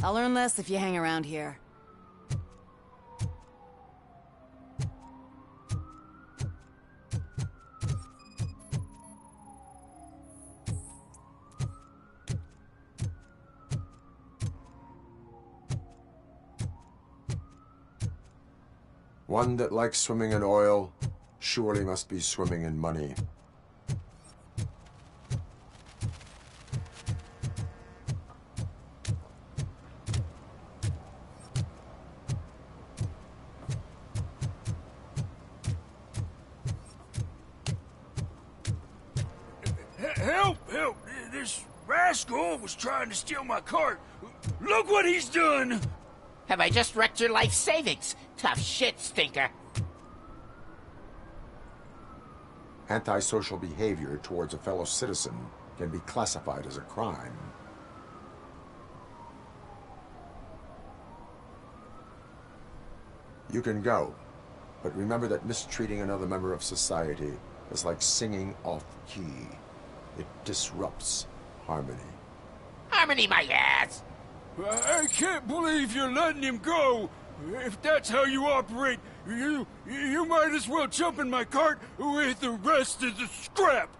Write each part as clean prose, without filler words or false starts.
I'll learn less if you hang around here. One that likes swimming in oil surely must be swimming in money. Help! Help! This rascal was trying to steal my cart. Look what he's done! Have I just wrecked your life savings? Tough shit, stinker. Antisocial behavior towards a fellow citizen can be classified as a crime. You can go, but remember that mistreating another member of society is like singing off key. It disrupts harmony. Harmony my ass! I can't believe you're letting him go! If that's how you operate, you might as well jump in my cart with the rest of the scrap!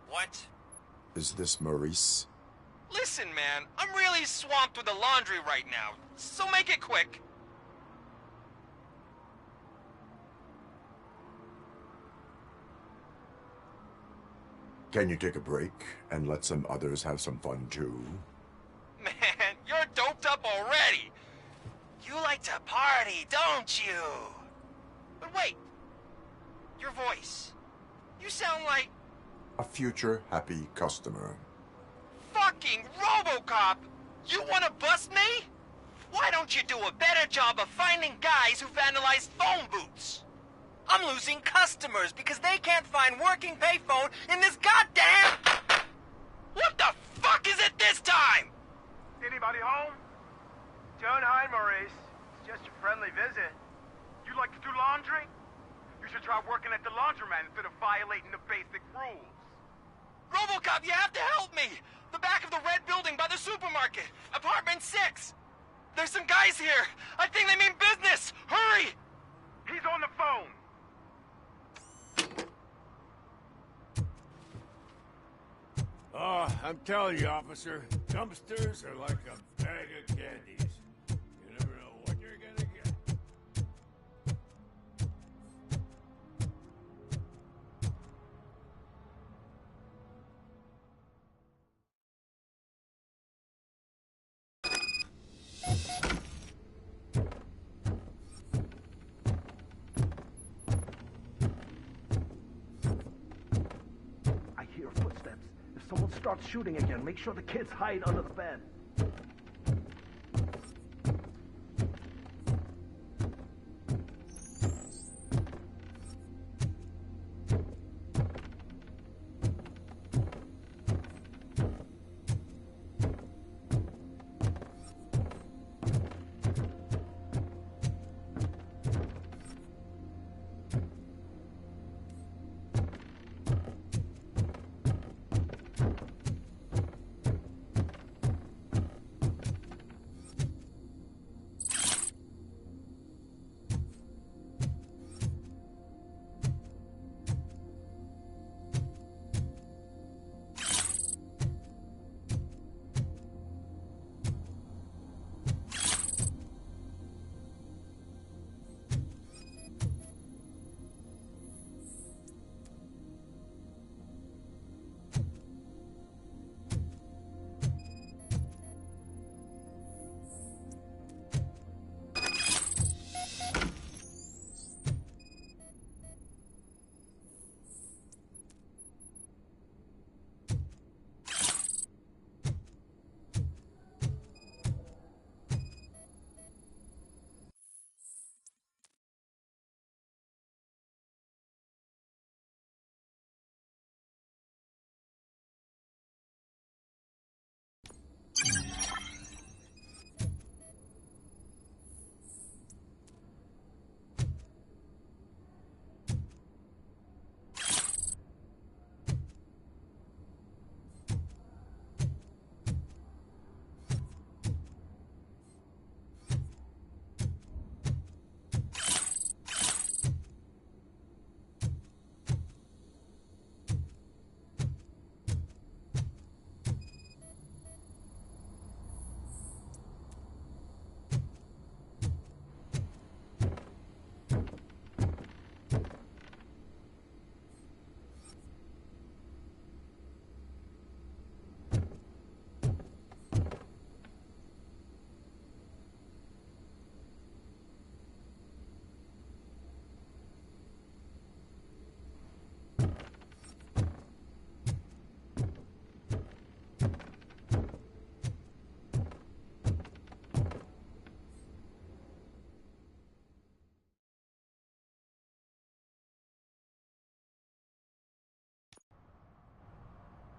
What? Is this Maurice? Listen, man, I'm really swamped with the laundry right now, so make it quick. Can you take a break and let some others have some fun too? Man, you're doped up already. You like to party, don't you? But wait, your voice. You sound like... A future happy customer. Fucking RoboCop! You wanna bust me? Why don't you do a better job of finding guys who vandalized phone booths? I'm losing customers because they can't find working payphone in this goddamn... What the fuck is it this time? Anybody home? Don't hide, Maurice. It's just a friendly visit. You like to do laundry? You should try working at the laundromat instead of violating the basic rules. RoboCop, you have to help me! The back of the red building by the supermarket. Apartment 6. There's some guys here. I think they mean business. Hurry! He's on the phone. Oh, I'm telling you, officer, dumpsters are like a bag of candies. You never know what you're gonna get. I hear footsteps. If someone starts shooting again, make sure the kids hide under the bed.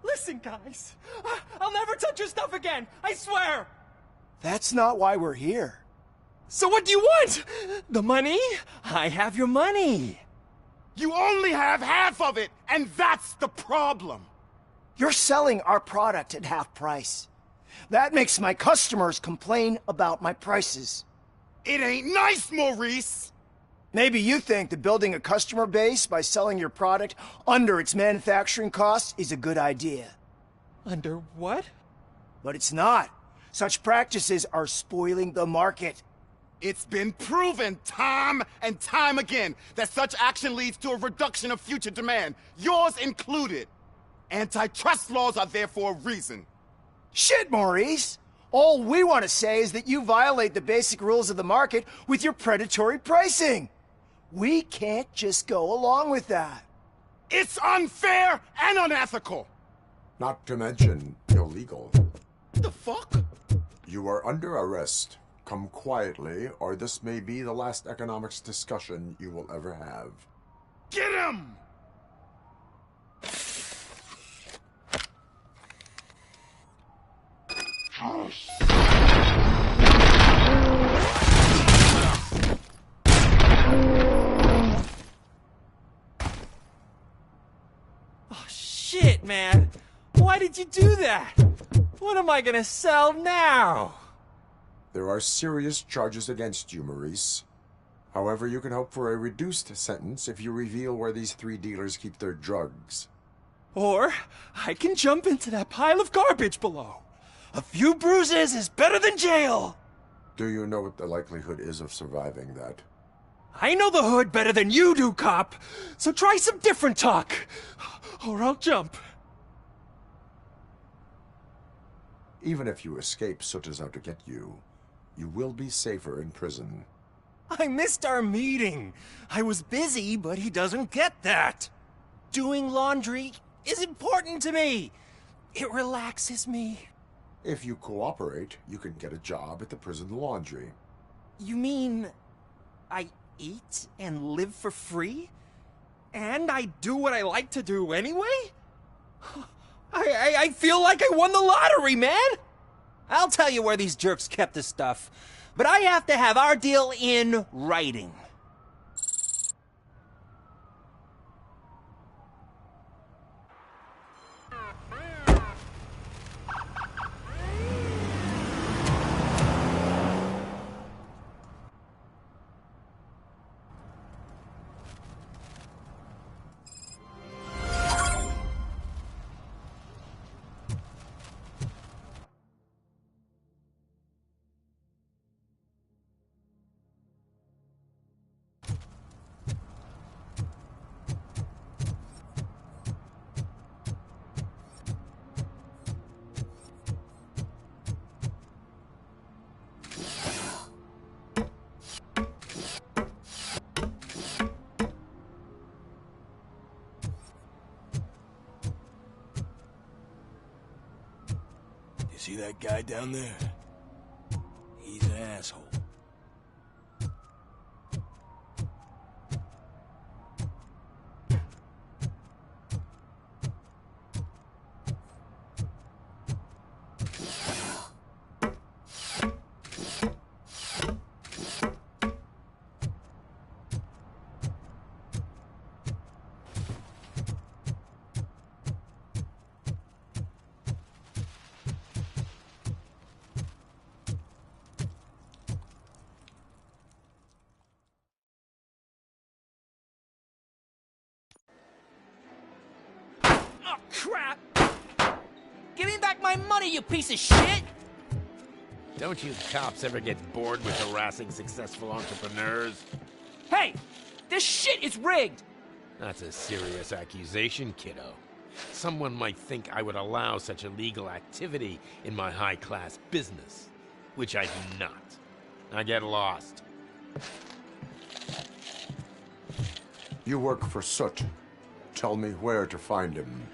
Listen, guys. I'll never touch your stuff again. I swear. That's not why we're here. So what do you want? The money? I have your money. You only have half of it, and that's the problem. You're selling our product at half price. That makes my customers complain about my prices. It ain't nice, Maurice. Maybe you think that building a customer base by selling your product under its manufacturing costs is a good idea. Under what? But it's not. Such practices are spoiling the market. It's been proven time and time again that such action leads to a reduction of future demand, yours included. Antitrust laws are there for a reason. Shit, Maurice! All we want to say is that you violate the basic rules of the market with your predatory pricing. We can't just go along with that. It's unfair and unethical. Not to mention illegal. The fuck? You are under arrest. Come quietly, or this may be the last economics discussion you will ever have. Get him! shit, man! Why did you do that? What am I gonna sell now? There are serious charges against you, Maurice. However, you can hope for a reduced sentence if you reveal where these 3 dealers keep their drugs. Or I can jump into that pile of garbage below. A few bruises is better than jail! Do you know what the likelihood is of surviving that? I know the hood better than you do, cop! So try some different talk, or I'll jump. Even if you escape Soot is out to get you, you will be safer in prison. I missed our meeting. I was busy, but he doesn't get that. Doing laundry is important to me. It relaxes me. If you cooperate, you can get a job at the prison laundry. You mean I eat and live for free? And I do what I like to do anyway? I feel like I won the lottery, man! I'll tell you where these jerks kept the stuff, but I have to have our deal in writing. See that guy down there? He's an asshole. Crap! Give me back my money, you piece of shit! Don't you cops ever get bored with harassing successful entrepreneurs? Hey! This shit is rigged! That's a serious accusation, kiddo. Someone might think I would allow such illegal activity in my high-class business, which I do not. I get lost. You work for Soot. Tell me where to find him.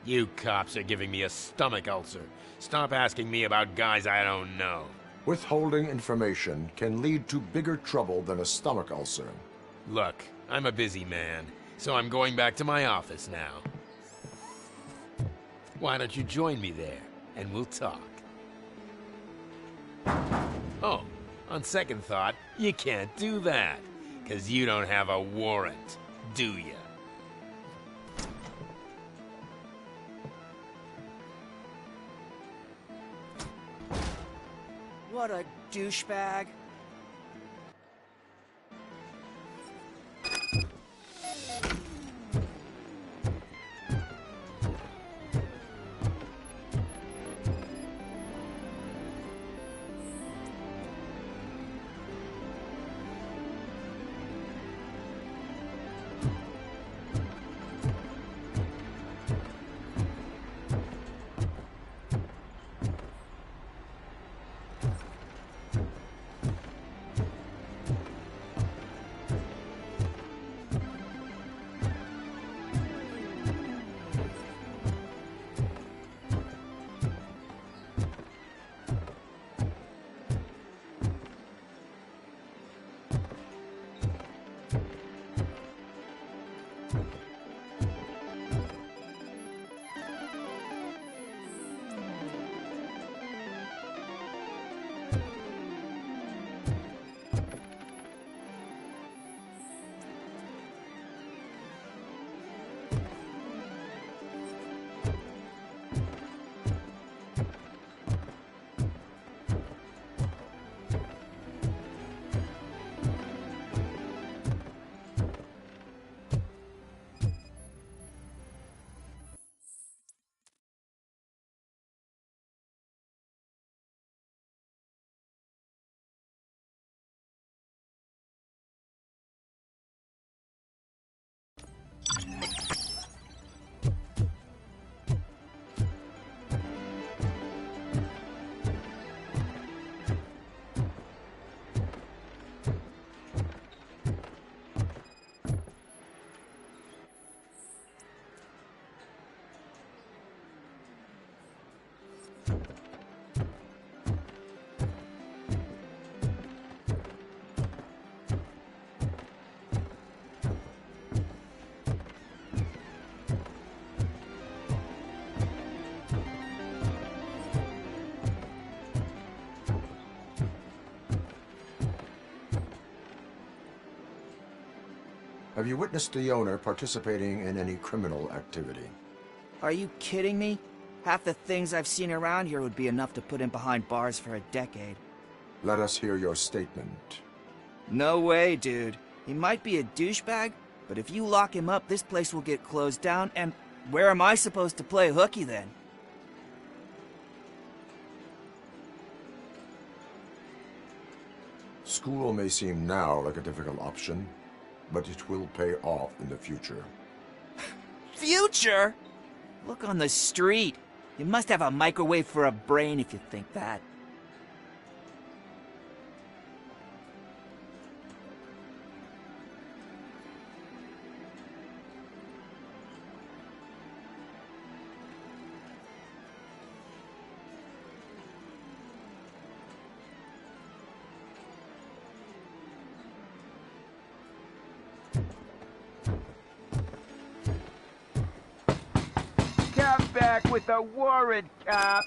You cops are giving me a stomach ulcer. Stop asking me about guys I don't know. Withholding information can lead to bigger trouble than a stomach ulcer. Look, I'm a busy man, so I'm going back to my office now. Why don't you join me there, and we'll talk. Oh, on second thought, you can't do that, 'cause you don't have a warrant, do ya? What a douchebag. Have you witnessed the owner participating in any criminal activity? Are you kidding me? Half the things I've seen around here would be enough to put him behind bars for a decade. Let us hear your statement. No way, dude. He might be a douchebag, but if you lock him up, this place will get closed down, and where am I supposed to play hooky then? School may seem now like a difficult option, but it will pay off in the future. Future? Look on the street. You must have a microwave for a brain if you think that. Come back with a warrant, cop.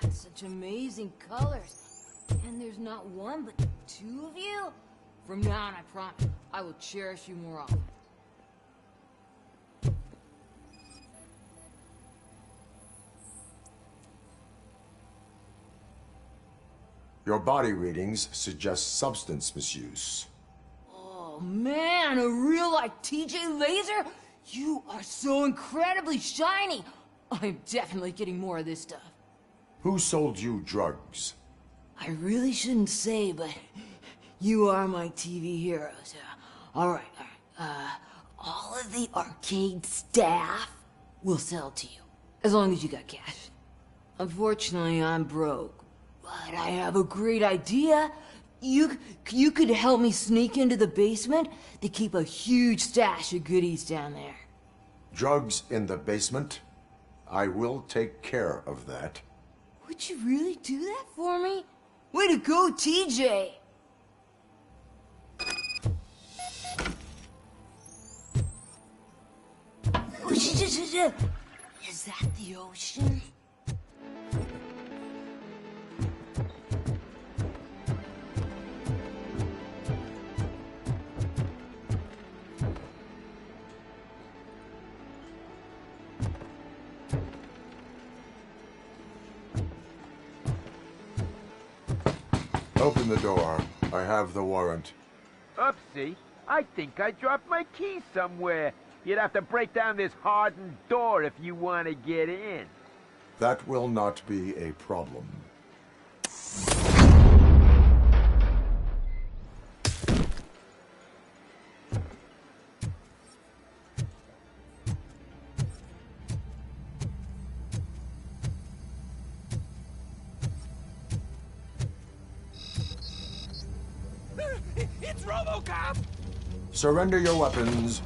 Had such amazing colors. And there's not one, but two of you? From now on, I promise, I will cherish you more often. Your body readings suggest substance misuse. Oh man, a real-life TJ Laser? You are so incredibly shiny! I'm definitely getting more of this stuff. Who sold you drugs? I really shouldn't say, but you are my TV heroes. All right. All of the arcade staff will sell to you, as long as you got cash. Unfortunately, I'm broke, but I have a great idea. You could help me sneak into the basement to keep a huge stash of goodies down there. Drugs in the basement? I will take care of that. Would you really do that for me? Way to go, TJ! Is that the ocean? Open the door. I have the warrant. Oopsie. I think I dropped my key somewhere. You'd have to break down this hardened door if you want to get in. That will not be a problem. It's RoboCop! Surrender your weapons.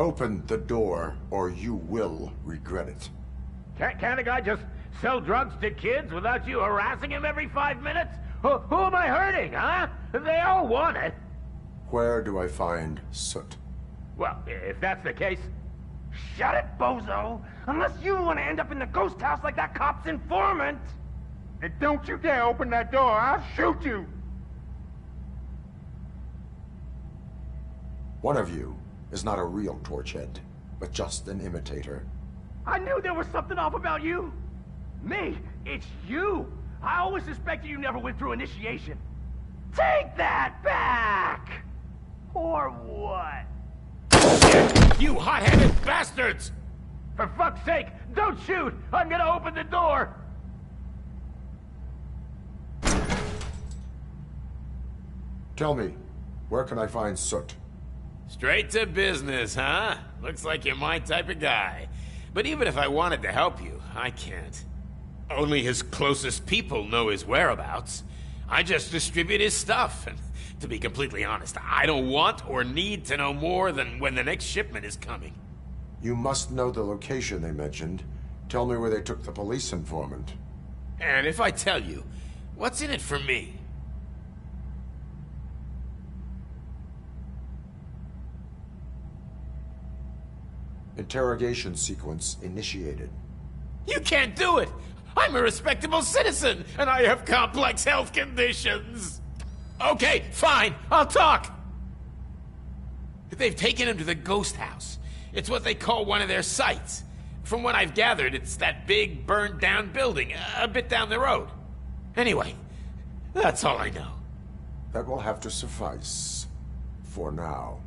Open the door, or you will regret it. Can't a guy just sell drugs to kids without you harassing him every 5 minutes? Who am I hurting, huh? They all want it. Where do I find Soot? Well, if that's the case, shut it, bozo! Unless you want to end up in the ghost house like that cop's informant! And don't you dare open that door, I'll shoot you! One of you is not a real Torchhead, but just an imitator. I knew there was something off about you! Me? It's you! I always suspected you never went through initiation. Take that back! Or what? You hot-headed bastards! For fuck's sake, don't shoot! I'm gonna open the door! Tell me, where can I find Soot? Straight to business, huh? Looks like you're my type of guy. But even if I wanted to help you, I can't. Only his closest people know his whereabouts. I just distribute his stuff, and to be completely honest, I don't want or need to know more than when the next shipment is coming. You must know the location they mentioned. Tell me where they took the police informant. And if I tell you, what's in it for me? Interrogation sequence initiated. You can't do it! I'm a respectable citizen, and I have complex health conditions! Okay, fine, I'll talk! They've taken him to the ghost house. It's what they call one of their sites. From what I've gathered, it's that big, burned-down building, a bit down the road. Anyway, that's all I know. That will have to suffice. For now.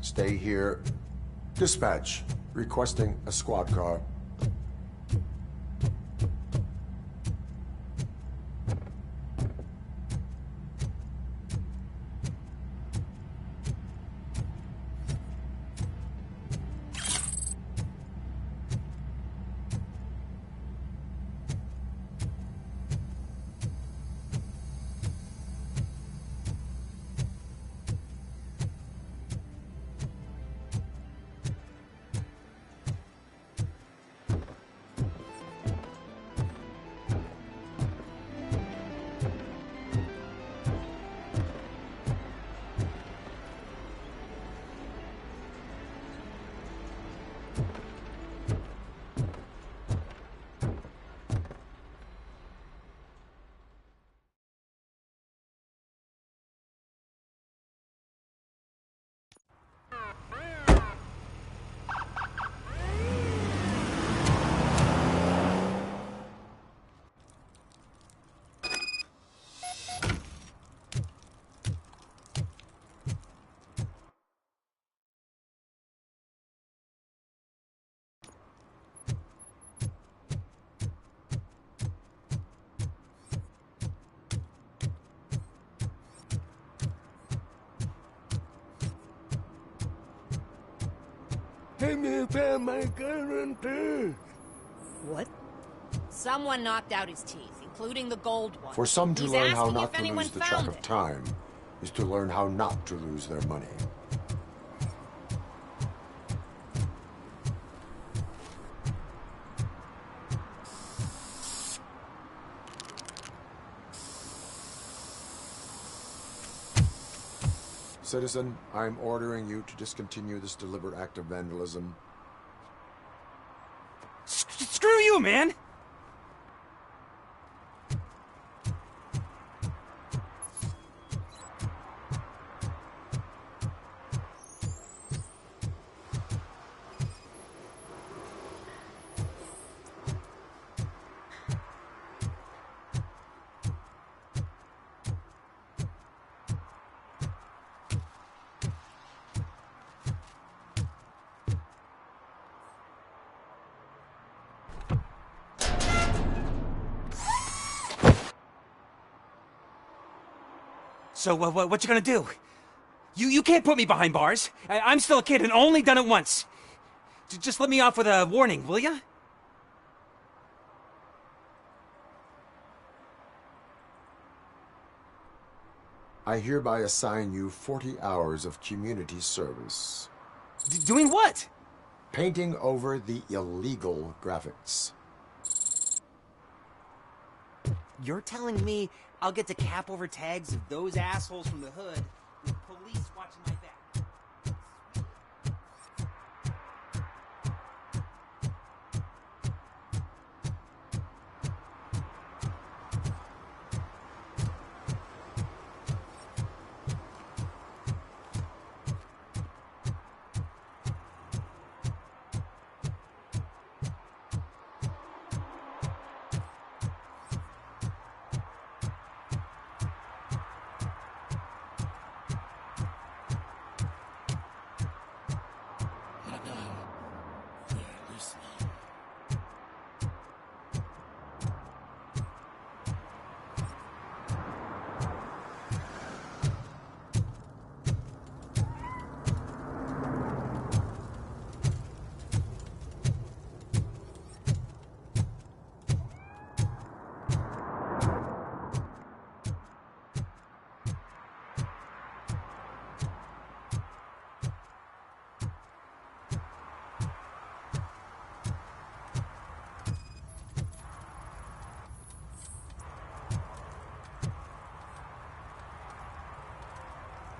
Stay here. Dispatch. Requesting a squad car. What? Someone knocked out his teeth, including the gold one. For some to He's learn how asking not if to anyone lose the track found of it. time is to learn how not to lose their money. Citizen, I'm ordering you to discontinue this deliberate act of vandalism. Screw you, man! So, what you gonna do? You can't put me behind bars. I'm still a kid and only done it once. Just let me off with a warning, will ya? I hereby assign you 40 hours of community service. Doing what? Painting over the illegal graphics. You're telling me I'll get to cap over tags of those assholes from the hood with police watching my back?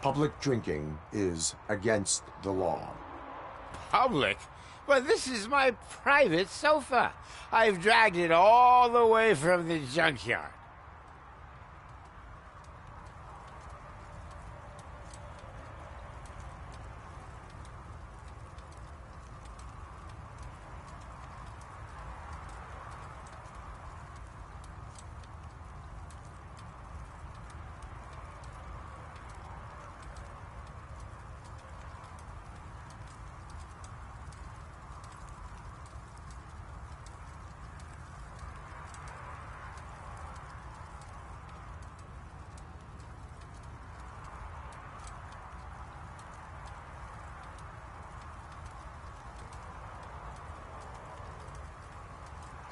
Public drinking is against the law. Public? But this is my private sofa. I've dragged it all the way from the junkyard.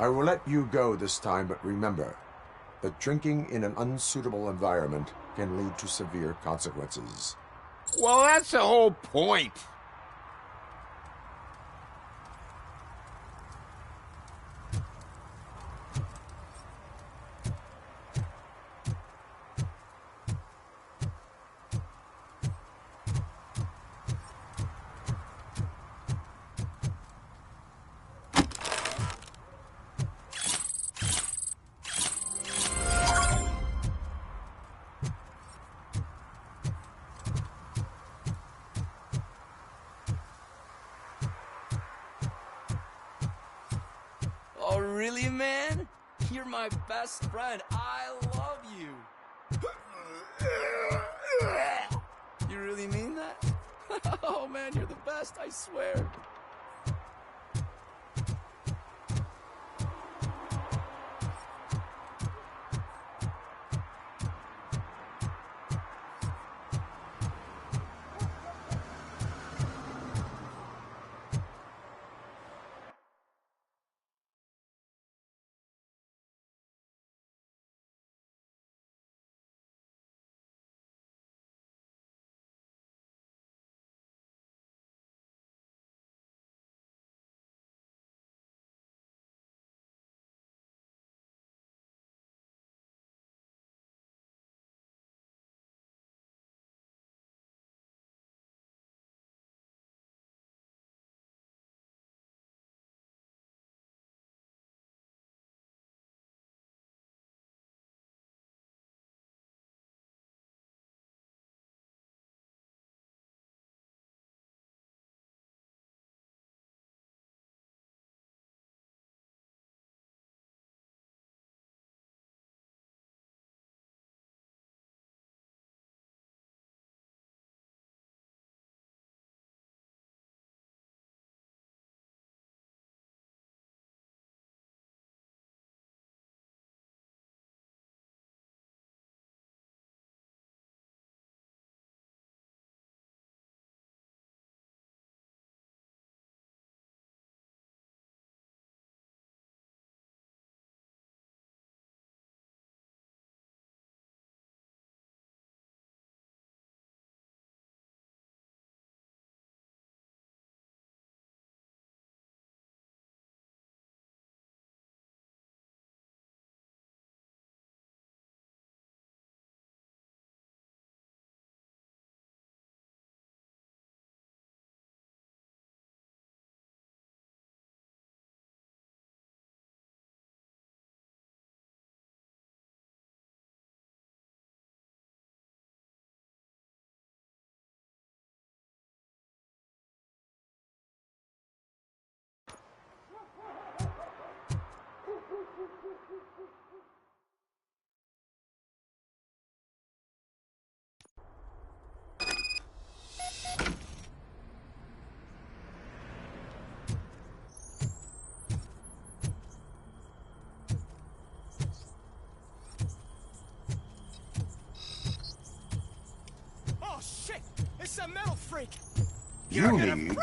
I will let you go this time, but remember that drinking in an unsuitable environment can lead to severe consequences. Well, that's the whole point. Oh, really, man? You're my best friend. I love you. You really mean that? Oh, man, you're the best, I swear. freak. You need to be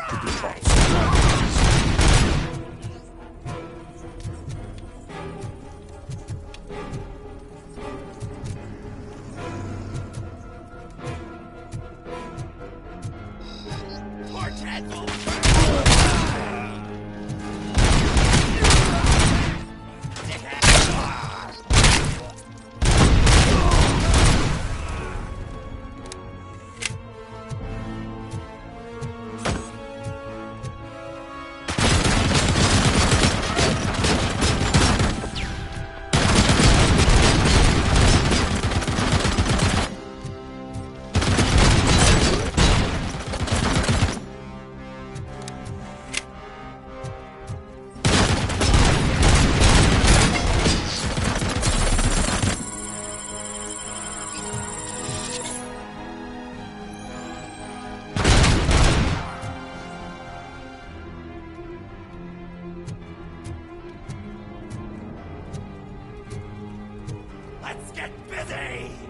Let's get busy!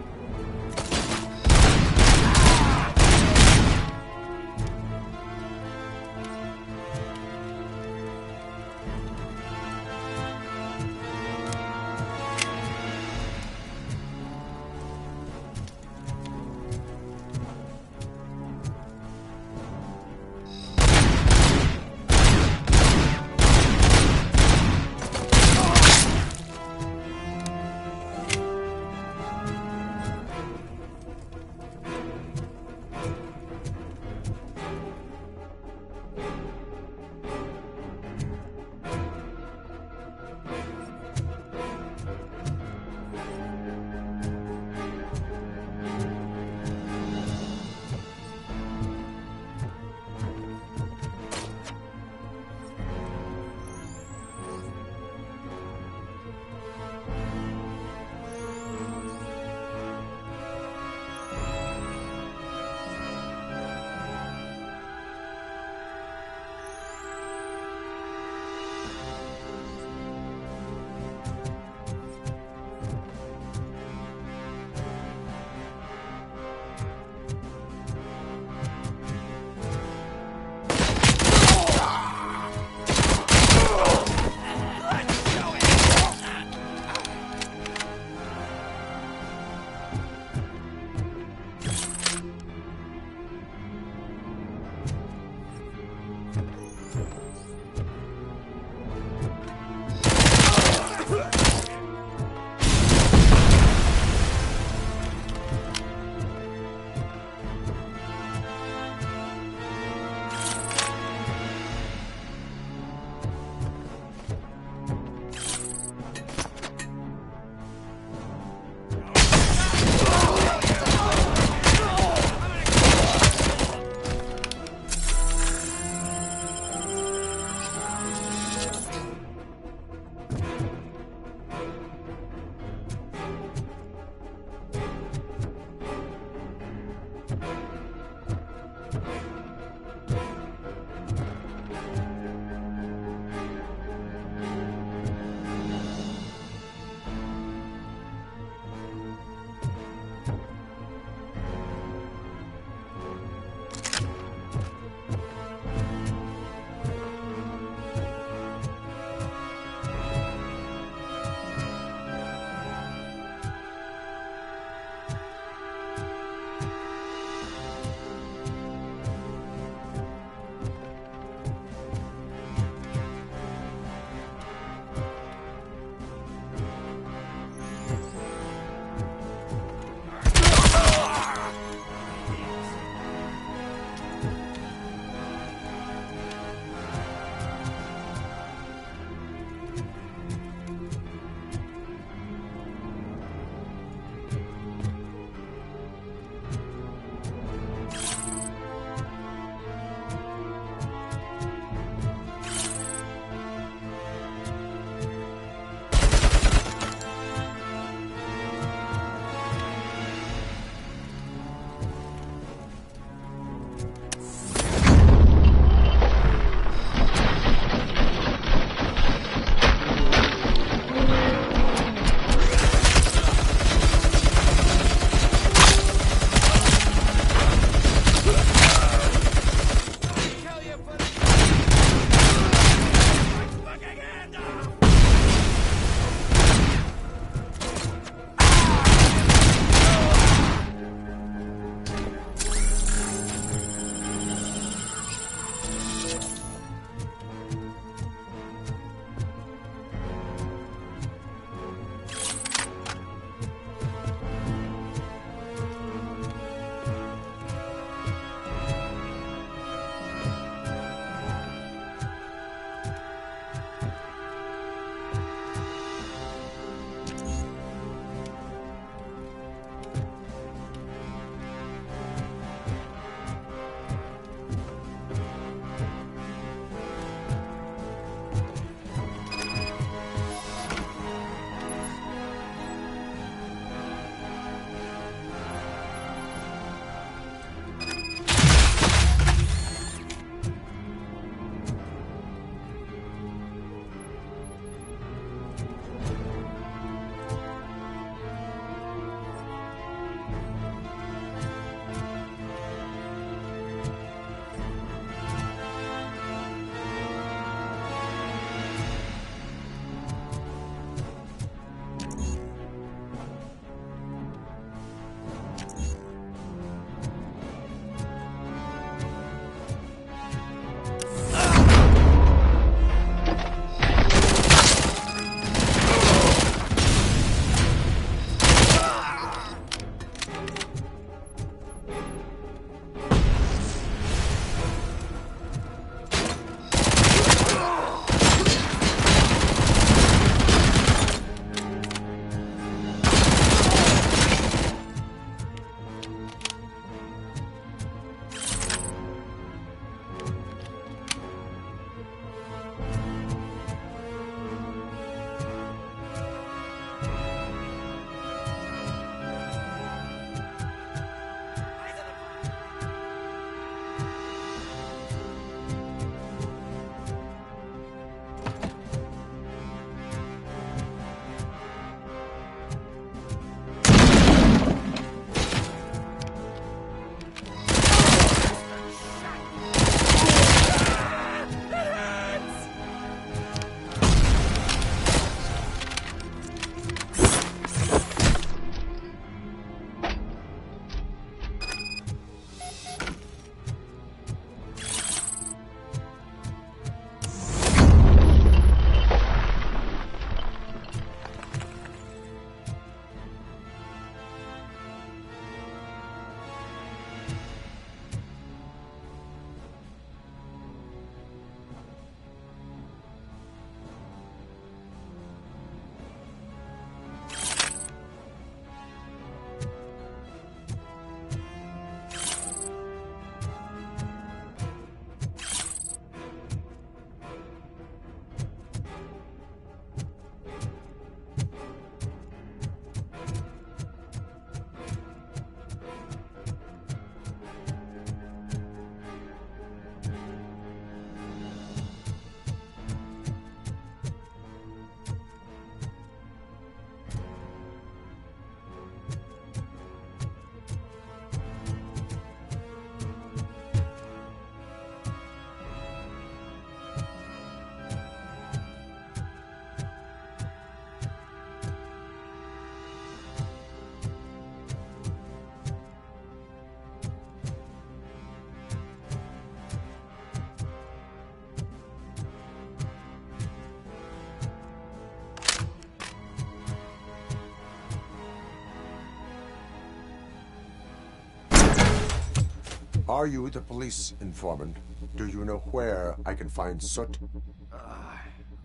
Are you the police informant? Do you know where I can find Soot?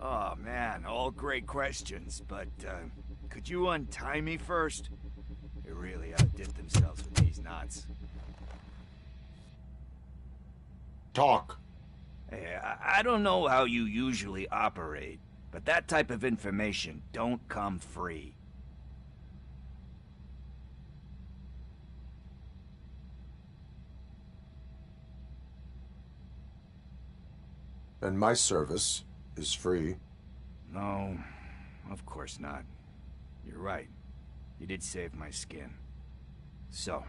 Oh man, all great questions, but could you untie me first? They really outdid themselves with these knots. Talk. Hey, I don't know how you usually operate, but that type of information don't come free. And my service is free. No, of course not. You're right. You did save my skin. So,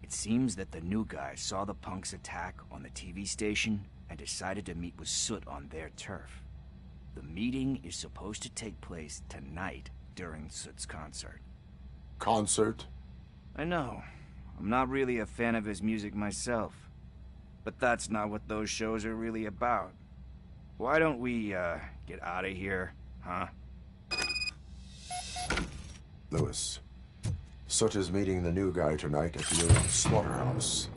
it seems that the new guy saw the punks attack on the TV station and decided to meet with Soot on their turf. The meeting is supposed to take place tonight during Soot's concert. Concert? I know. I'm not really a fan of his music myself. But that's not what those shows are really about. Why don't we, get out of here, huh? Lewis, Soot is meeting the new guy tonight at the old slaughterhouse.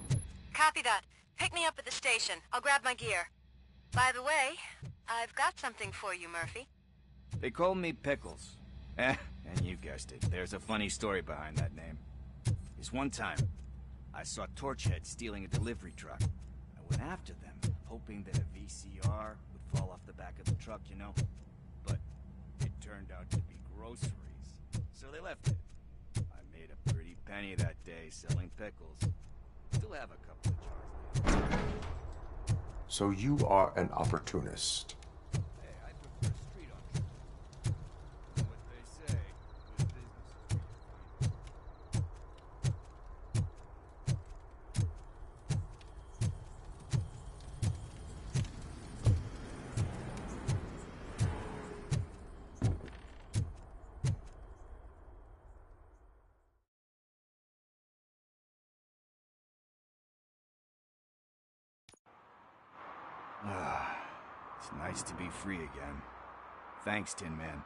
Copy that. Pick me up at the station. I'll grab my gear. By the way, I've got something for you, Murphy. They call me Pickles. And you guessed it, there's a funny story behind that name. This one time, I saw Torchhead stealing a delivery truck. I went after them, hoping that a VCR would fall off the back of the truck, you know? But it turned out to be groceries, so they left it. I made a pretty penny that day selling pickles. Still have a couple of jars left. So you are an opportunist. Hey, I prefer street entrepreneurs. You know what they say, good business is It's nice to be free again. Thanks, Tin Man.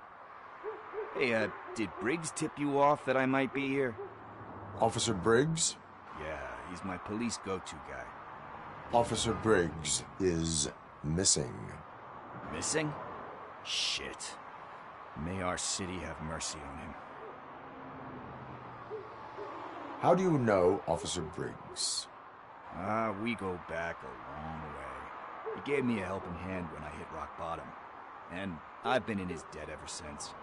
Hey, did Briggs tip you off that I might be here? Officer Briggs? Yeah, he's my police go-to guy. Officer Briggs is missing. Missing? Shit. May our city have mercy on him. How do you know Officer Briggs? We go back a long way. He gave me a helping hand when I hit rock bottom. And I've been in his debt ever since.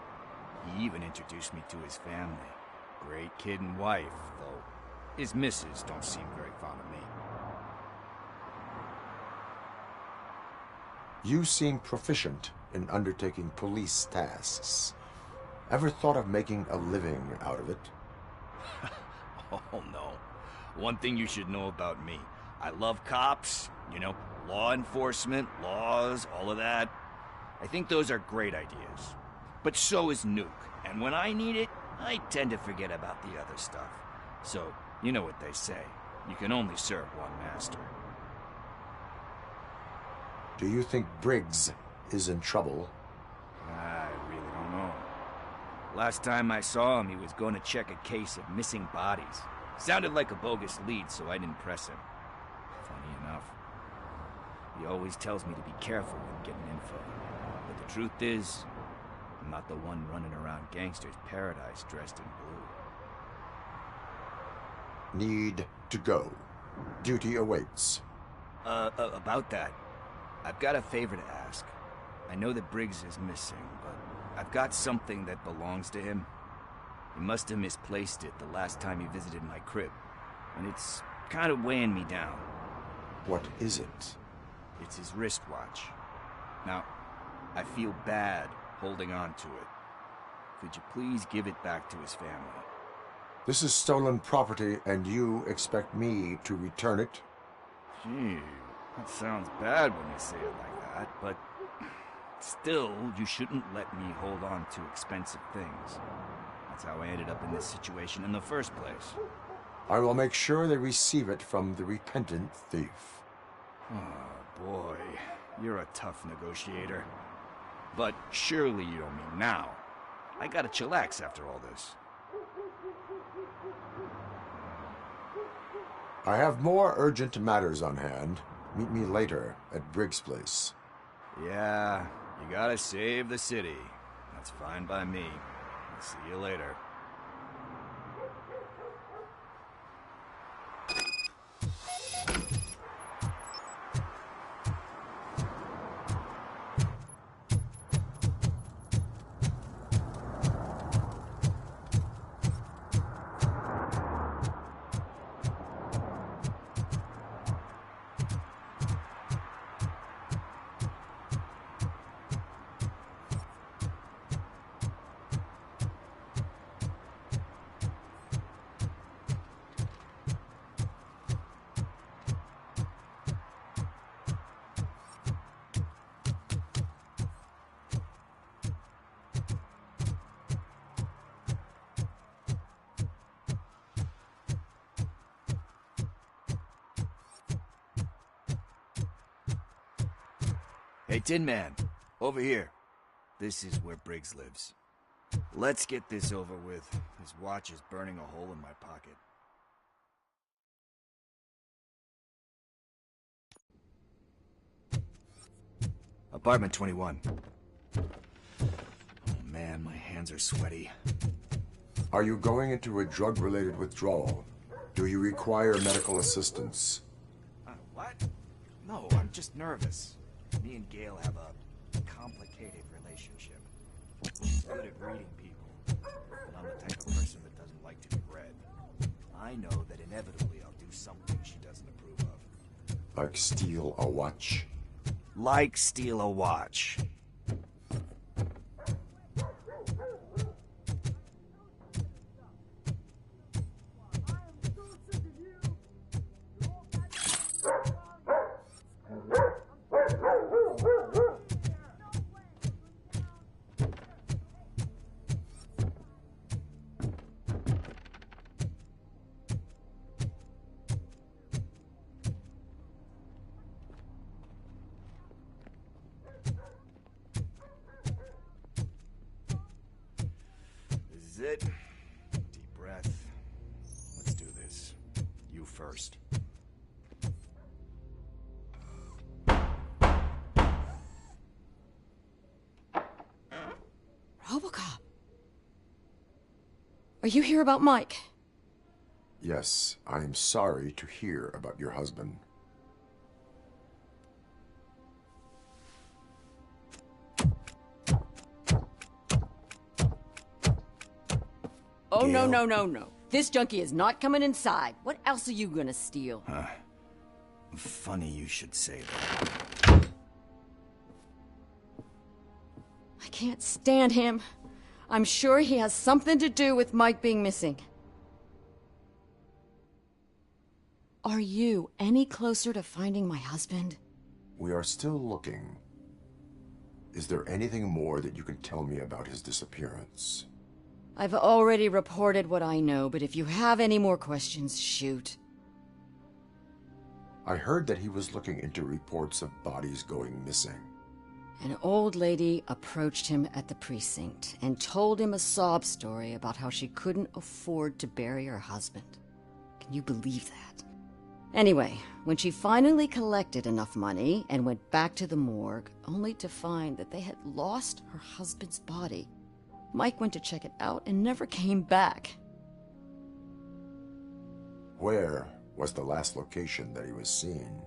He even introduced me to his family. Great kid and wife, though his missus don't seem very fond of me. You seem proficient in undertaking police tasks. Ever thought of making a living out of it? Oh no. One thing you should know about me. I love cops, you know, law enforcement, laws, all of that. I think those are great ideas. But so is Nuke, and when I need it, I tend to forget about the other stuff. So, you know what they say. You can only serve one master. Do you think Briggs is in trouble? I really don't know. Last time I saw him, he was going to check a case of missing bodies. Sounded like a bogus lead, so I didn't press him. Funny enough. He always tells me to be careful when getting info. But the truth is, I'm not the one running around gangster's paradise dressed in blue. Need to go. Duty awaits. About that, I've got a favor to ask. I know that Briggs is missing, but I've got something that belongs to him. He must have misplaced it the last time he visited my crib, and it's kind of weighing me down. What is it? It's his wristwatch. Now, I feel bad holding on to it. Could you please give it back to his family? This is stolen property, and you expect me to return it? Gee, that sounds bad when you say it like that, but still, you shouldn't let me hold on to expensive things. That's how I ended up in this situation in the first place. I will make sure they receive it from the repentant thief. Oh, boy. You're a tough negotiator. But surely you don't mean now. I gotta chillax after all this. I have more urgent matters on hand. Meet me later at Briggs' place. Yeah, you gotta save the city. That's fine by me. I'll see you later. Hey, Tin Man, over here. This is where Briggs lives. Let's get this over with. His watch is burning a hole in my pocket. Apartment 21. Oh man, my hands are sweaty. Are you going into a drug-related withdrawal? Do you require medical assistance? What? No, I'm just nervous. Me and Gail have a complicated relationship. She's good at reading people, but I'm the type of person that doesn't like to be read. I know that inevitably I'll do something she doesn't approve of. Like steal a watch? Like steal a watch. It. Deep breath. Let's do this. You first. RoboCop. Are you here about Mike? Yes, I am sorry to hear about your husband. Oh, Gail? No. This junkie is not coming inside. What else are you gonna steal? Funny you should say that. I can't stand him. I'm sure he has something to do with Mike being missing. Are you any closer to finding my husband? We are still looking. Is there anything more that you can tell me about his disappearance? I've already reported what I know, but if you have any more questions, shoot. I heard that he was looking into reports of bodies going missing. An old lady approached him at the precinct and told him a sob story about how she couldn't afford to bury her husband. Can you believe that? Anyway, when she finally collected enough money and went back to the morgue, only to find that they had lost her husband's body, Mike went to check it out and never came back. Where was the last location that he was seen?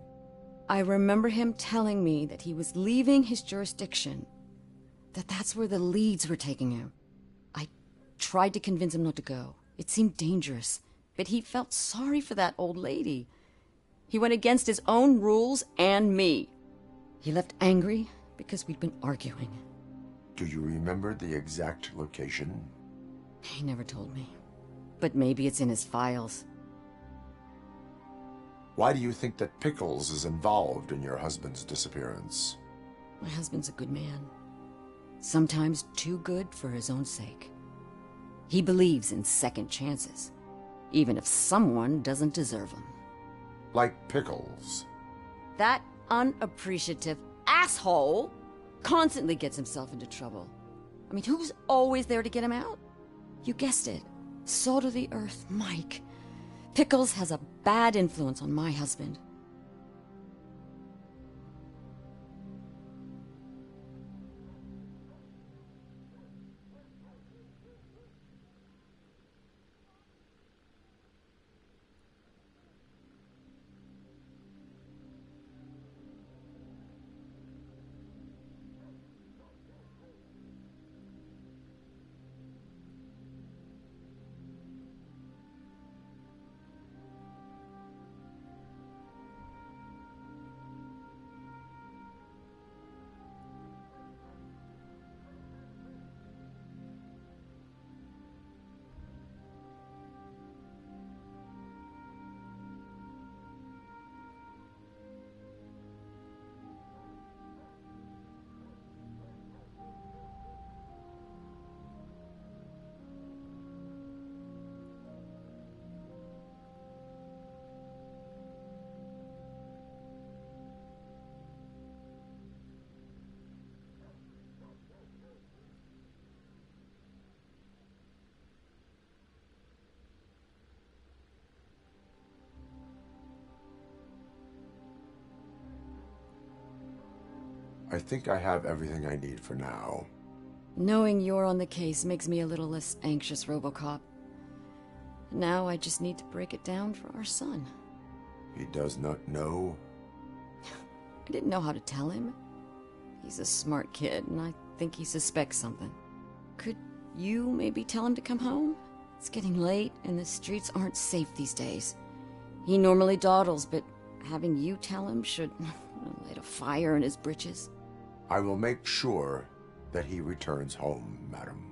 I remember him telling me that he was leaving his jurisdiction, that's where the leads were taking him. I tried to convince him not to go. It seemed dangerous, but he felt sorry for that old lady. He went against his own rules and me. He left angry because we'd been arguing. Do you remember the exact location? He never told me. But maybe it's in his files. Why do you think that Pickles is involved in your husband's disappearance? My husband's a good man. Sometimes too good for his own sake. He believes in second chances, even if someone doesn't deserve them. Like Pickles. That unappreciative asshole constantly gets himself into trouble. I mean, who's always there to get him out? You guessed it. Salt of the earth, Mike. Pickles has a bad influence on my husband. I think I have everything I need for now. Knowing you're on the case makes me a little less anxious, RoboCop. Now I just need to break it down for our son. He does not know? I didn't know how to tell him. He's a smart kid, and I think he suspects something. Could you maybe tell him to come home? It's getting late, and the streets aren't safe these days. He normally dawdles, but having you tell him should light a fire in his britches. I will make sure that he returns home, madam.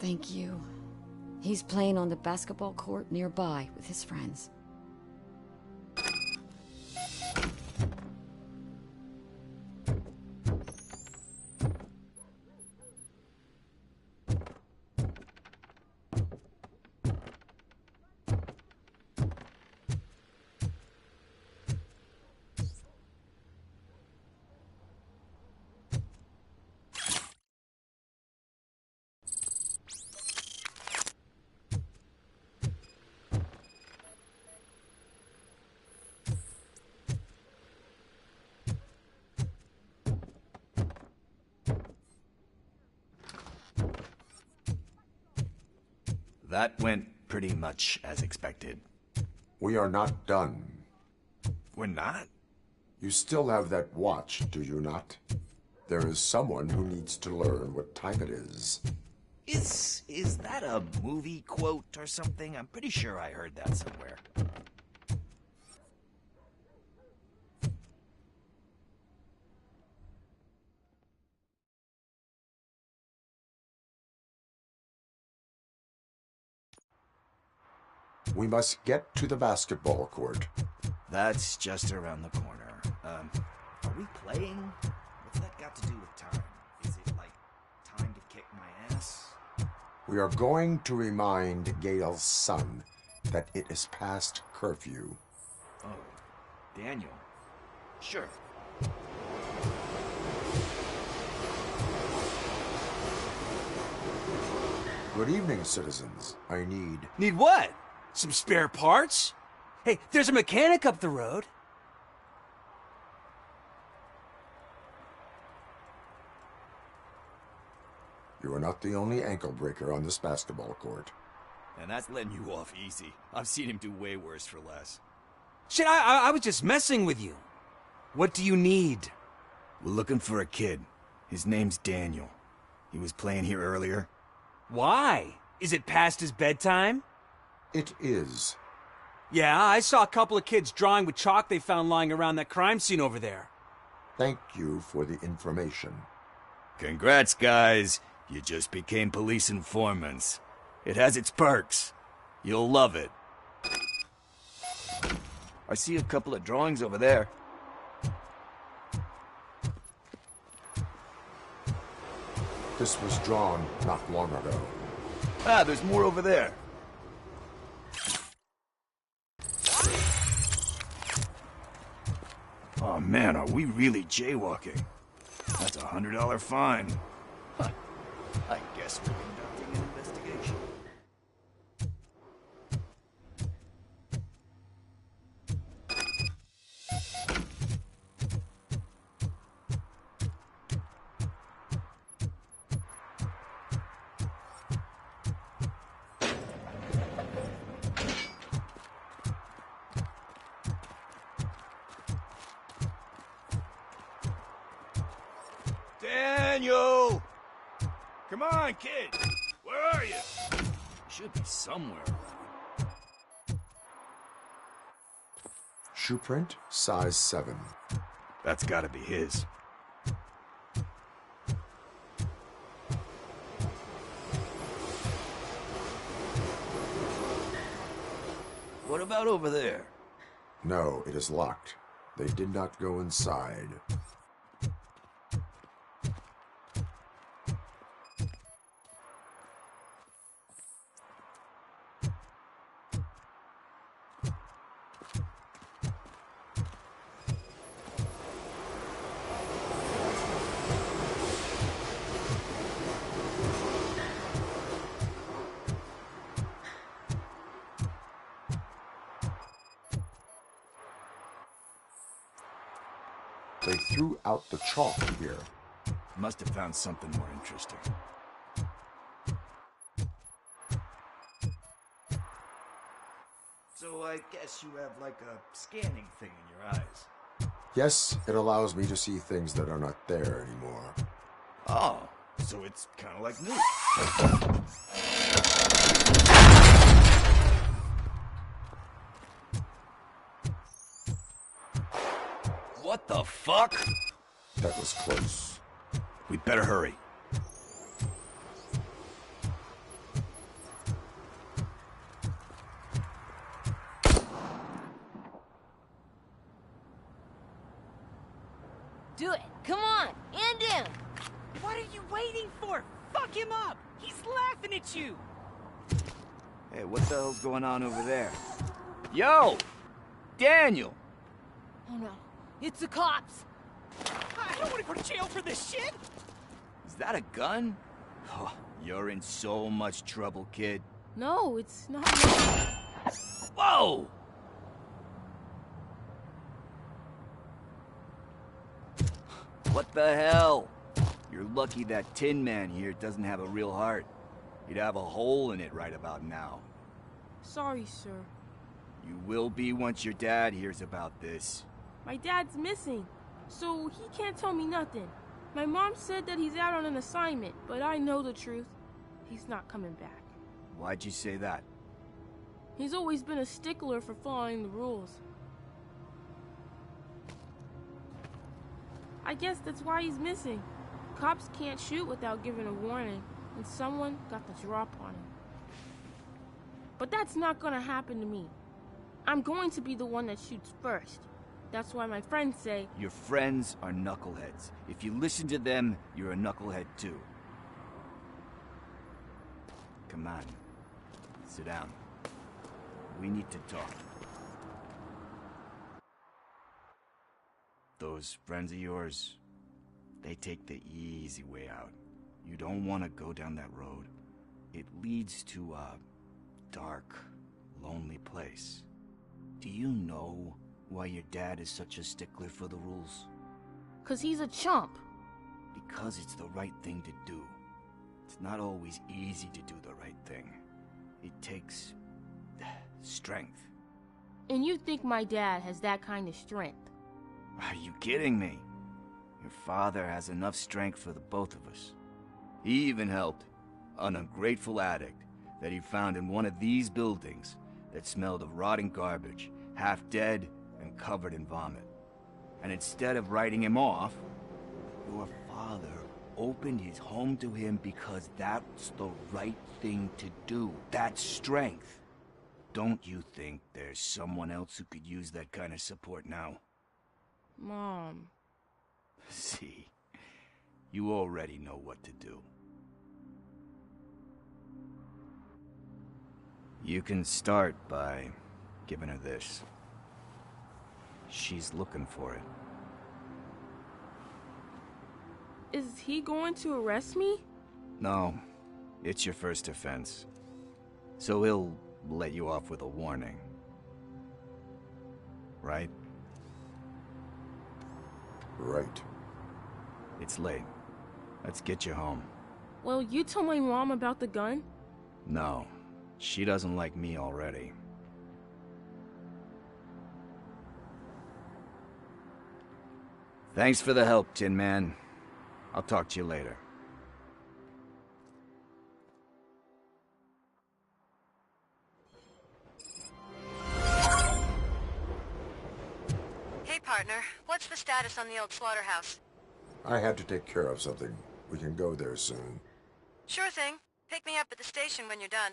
Thank you. He's playing on the basketball court nearby with his friends. That went pretty much as expected. We are not done. We're not? You still have that watch, do you not? There is someone who needs to learn what time it is. Is that a movie quote or something? I'm pretty sure I heard that somewhere. We must get to the basketball court. That's just around the corner. Are we playing? What's that got to do with time? Is it like time to kick my ass? We are going to remind Gail's son that it is past curfew. Oh, Daniel. Sure. Good evening, citizens. I need... Need what? Some spare parts? Hey, there's a mechanic up the road. You are not the only ankle breaker on this basketball court. And that's letting you off easy. I've seen him do way worse for less. Shit, I was just messing with you. What do you need? We're looking for a kid. His name's Daniel. He was playing here earlier. Why? Is it past his bedtime? It is. Yeah, I saw a couple of kids drawing with chalk they found lying around that crime scene over there. Thank you for the information. Congrats, guys. You just became police informants. It has its perks. You'll love it. I see a couple of drawings over there. This was drawn not long ago. Ah, there's more over there. Oh man, are we really jaywalking? That's a $100 fine. Huh. I guess we're conducting an investigation. Come on, kid! Where are you? Should be somewhere. Shoe print, size 7. That's gotta be his. What about over there? No, it is locked. They did not go inside. They threw out the chalk here. Must have found something more interesting. So I guess you have like a scanning thing in your eyes. Yes, it allows me to see things that are not there anymore. Oh, so it's kind of like me. What the fuck? That was close. We better hurry. Do it. Come on. And him. What are you waiting for? Fuck him up. He's laughing at you. Hey, what the hell's going on over there? Yo! Daniel! Oh no. It's the cops. I don't want to go to jail for this shit. Is that a gun? Oh, you're in so much trouble, kid. No, it's not. Whoa! What the hell? You're lucky that Tin Man here doesn't have a real heart. He'd have a hole in it right about now. Sorry, sir. You will be once your dad hears about this. My dad's missing, so he can't tell me nothing. My mom said that he's out on an assignment, but I know the truth. He's not coming back. Why'd you say that? He's always been a stickler for following the rules. I guess that's why he's missing. Cops can't shoot without giving a warning, and someone got the drop on him. But that's not gonna happen to me. I'm going to be the one that shoots first. That's why my friends say... Your friends are knuckleheads. If you listen to them, you're a knucklehead too. Come on. Sit down. We need to talk. Those friends of yours, they take the easy way out. You don't want to go down that road. It leads to a dark, lonely place. Do you know why your dad is such a stickler for the rules? 'Cause he's a chump. Because it's the right thing to do. It's not always easy to do the right thing. It takes strength. And you think my dad has that kind of strength? Are you kidding me? Your father has enough strength for the both of us. He even helped an ungrateful addict that he found in one of these buildings that smelled of rotting garbage, half dead and covered in vomit. And instead of writing him off, your father opened his home to him because that's the right thing to do. That's strength. Don't you think there's someone else who could use that kind of support now? Mom. See, you already know what to do. You can start by giving her this. She's looking for it. Is he going to arrest me? No, it's your first offense. So he'll let you off with a warning. Right? Right. It's late. Let's get you home. Well, you tell my mom about the gun? No, she doesn't like me already. Thanks for the help, Tin Man. I'll talk to you later. partner. What's the status on the old slaughterhouse? I had to take care of something. We can go there soon. Sure thing. Pick me up at the station when you're done.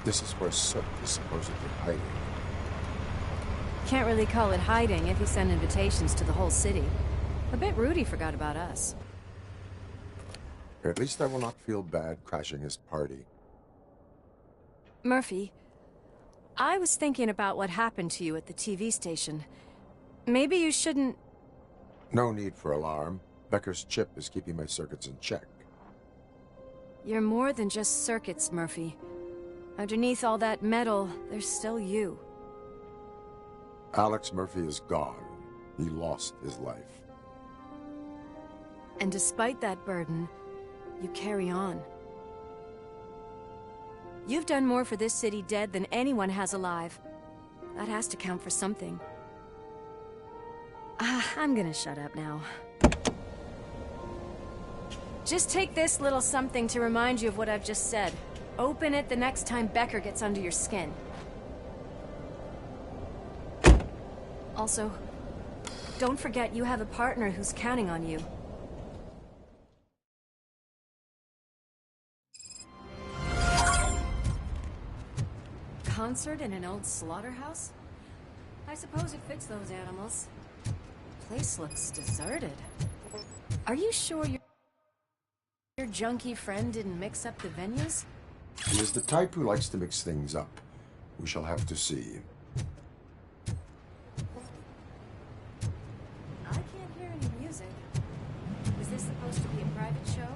This is where Soot is supposedly hiding. Can't really call it hiding if you send invitations to the whole city. A bit rude he forgot about us. At least I will not feel bad crashing his party. Murphy, I was thinking about what happened to you at the TV station. Maybe you shouldn't... No need for alarm. Becker's chip is keeping my circuits in check. You're more than just circuits, Murphy. Underneath all that metal, there's still you. Alex Murphy is gone. He lost his life. And despite that burden, you carry on. You've done more for this city dead than anyone has alive. That has to count for something. I'm gonna shut up now. Just take this little something to remind you of what I've just said. Open it the next time Becker gets under your skin. Also, don't forget you have a partner who's counting on you. Concert in an old slaughterhouse? I suppose it fits those animals. Place looks deserted. Are you sure your junkie friend didn't mix up the venues? He is the type who likes to mix things up. We shall have to see. I can't hear any music. Is this supposed to be a private show?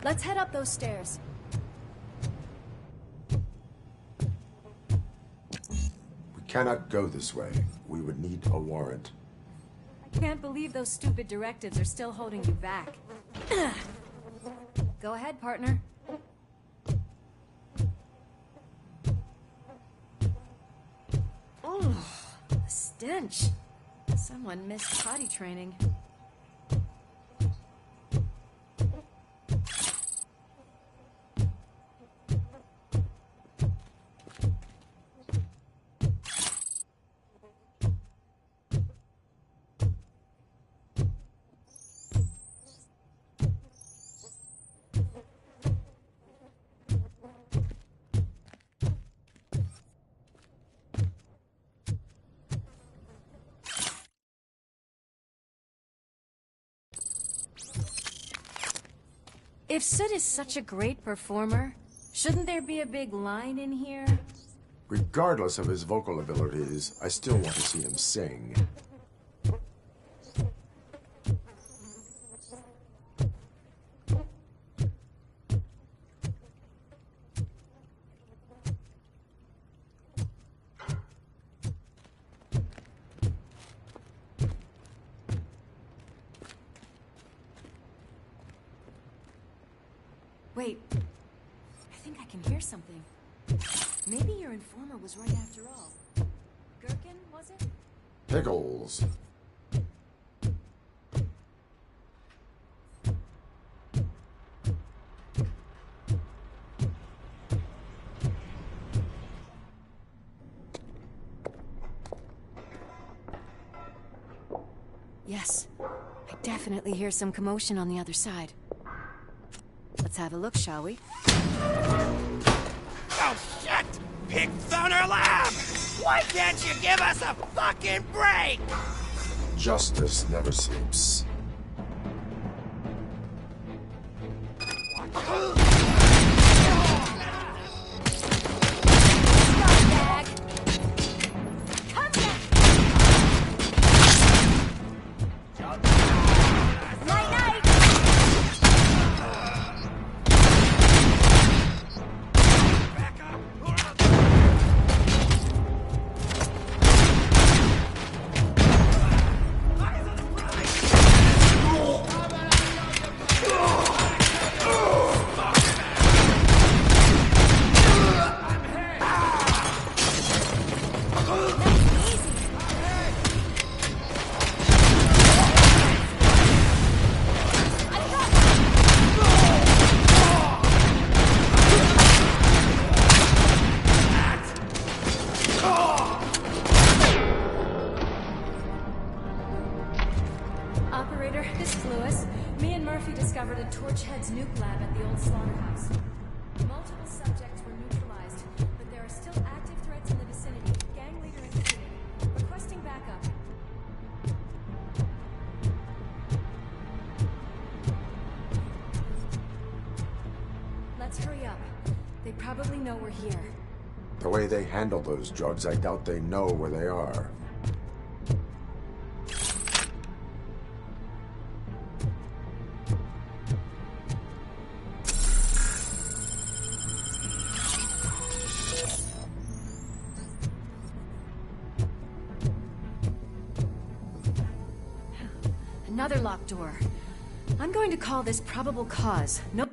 Let's head up those stairs. We cannot go this way. We would need a warrant. I can't believe those stupid directives are still holding you back. Go ahead, partner. Oh, the stench. Someone missed potty training. If Soot is such a great performer, shouldn't there be a big line in here? Regardless of his vocal abilities, I still want to see him sing. Wait. I think I can hear something. Maybe your informer was right after all. Gherkin, was it? Pickles. Yes. I definitely hear some commotion on the other side. Let's have a look, shall we? Oh, shit! Pig Thunder Lab! Why can't you give us a fucking break? Justice never sleeps. Operator, this is Lewis. Me and Murphy discovered a Torchhead's nuke lab at the old slaughterhouse. Multiple subjects were neutralized, but there are still active threats in the vicinity. Gang leader in vicinity. Requesting backup. Let's hurry up. They probably know we're here. The way they handle those drugs, I doubt they know where they are. Another locked door. I'm going to call this probable cause. No.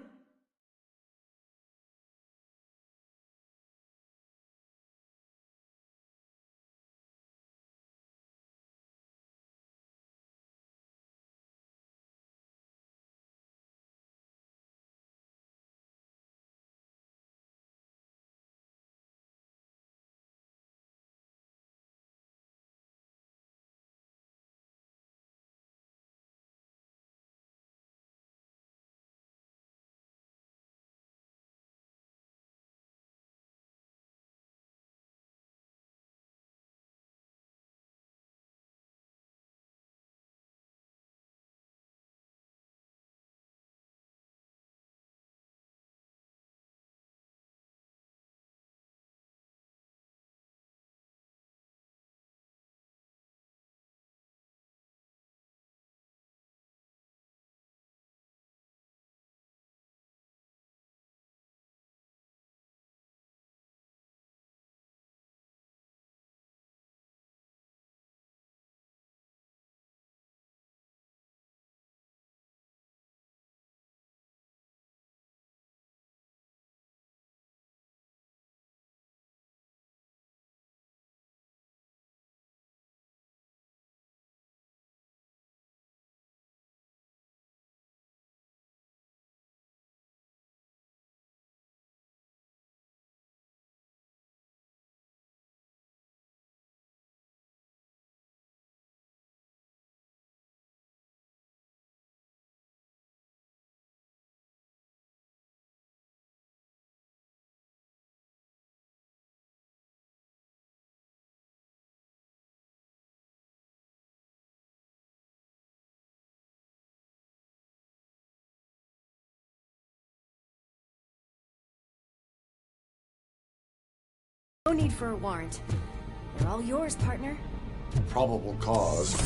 No need for a warrant. They're all yours, partner. Probable cause.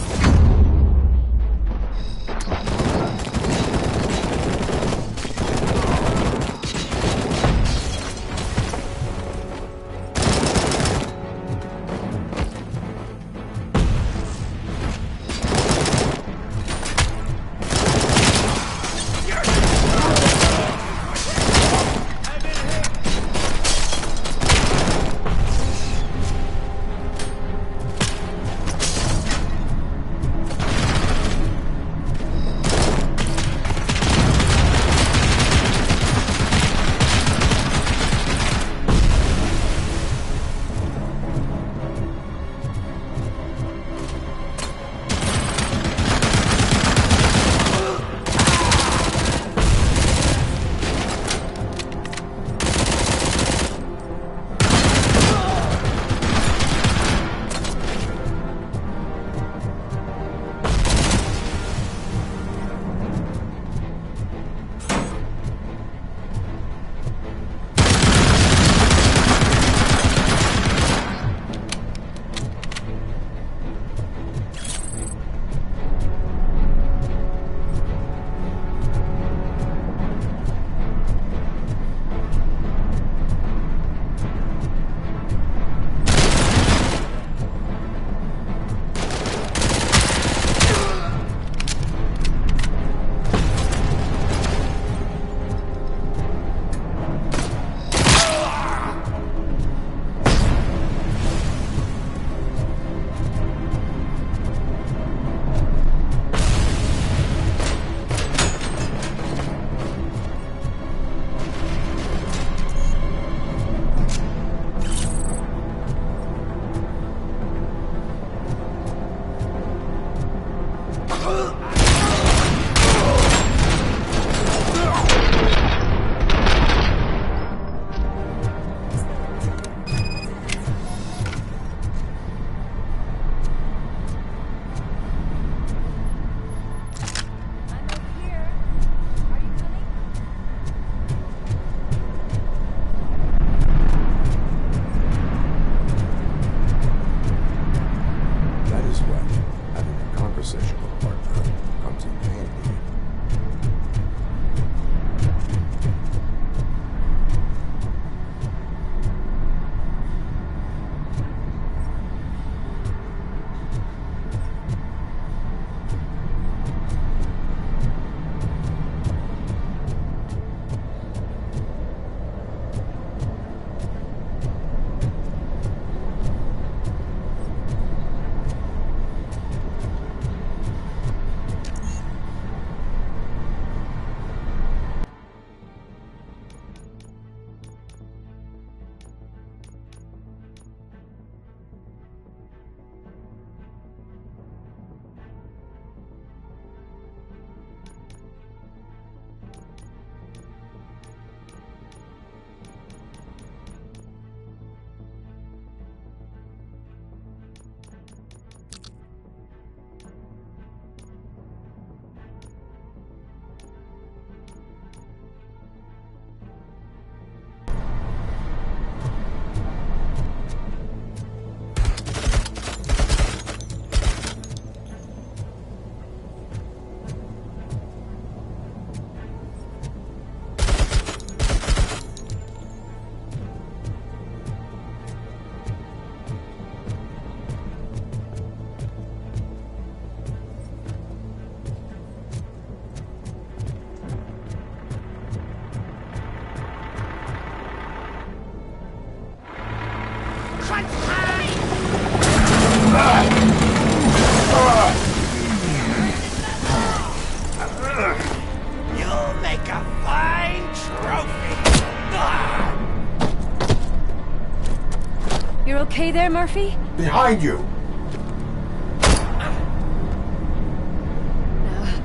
there, Murphy? Behind you!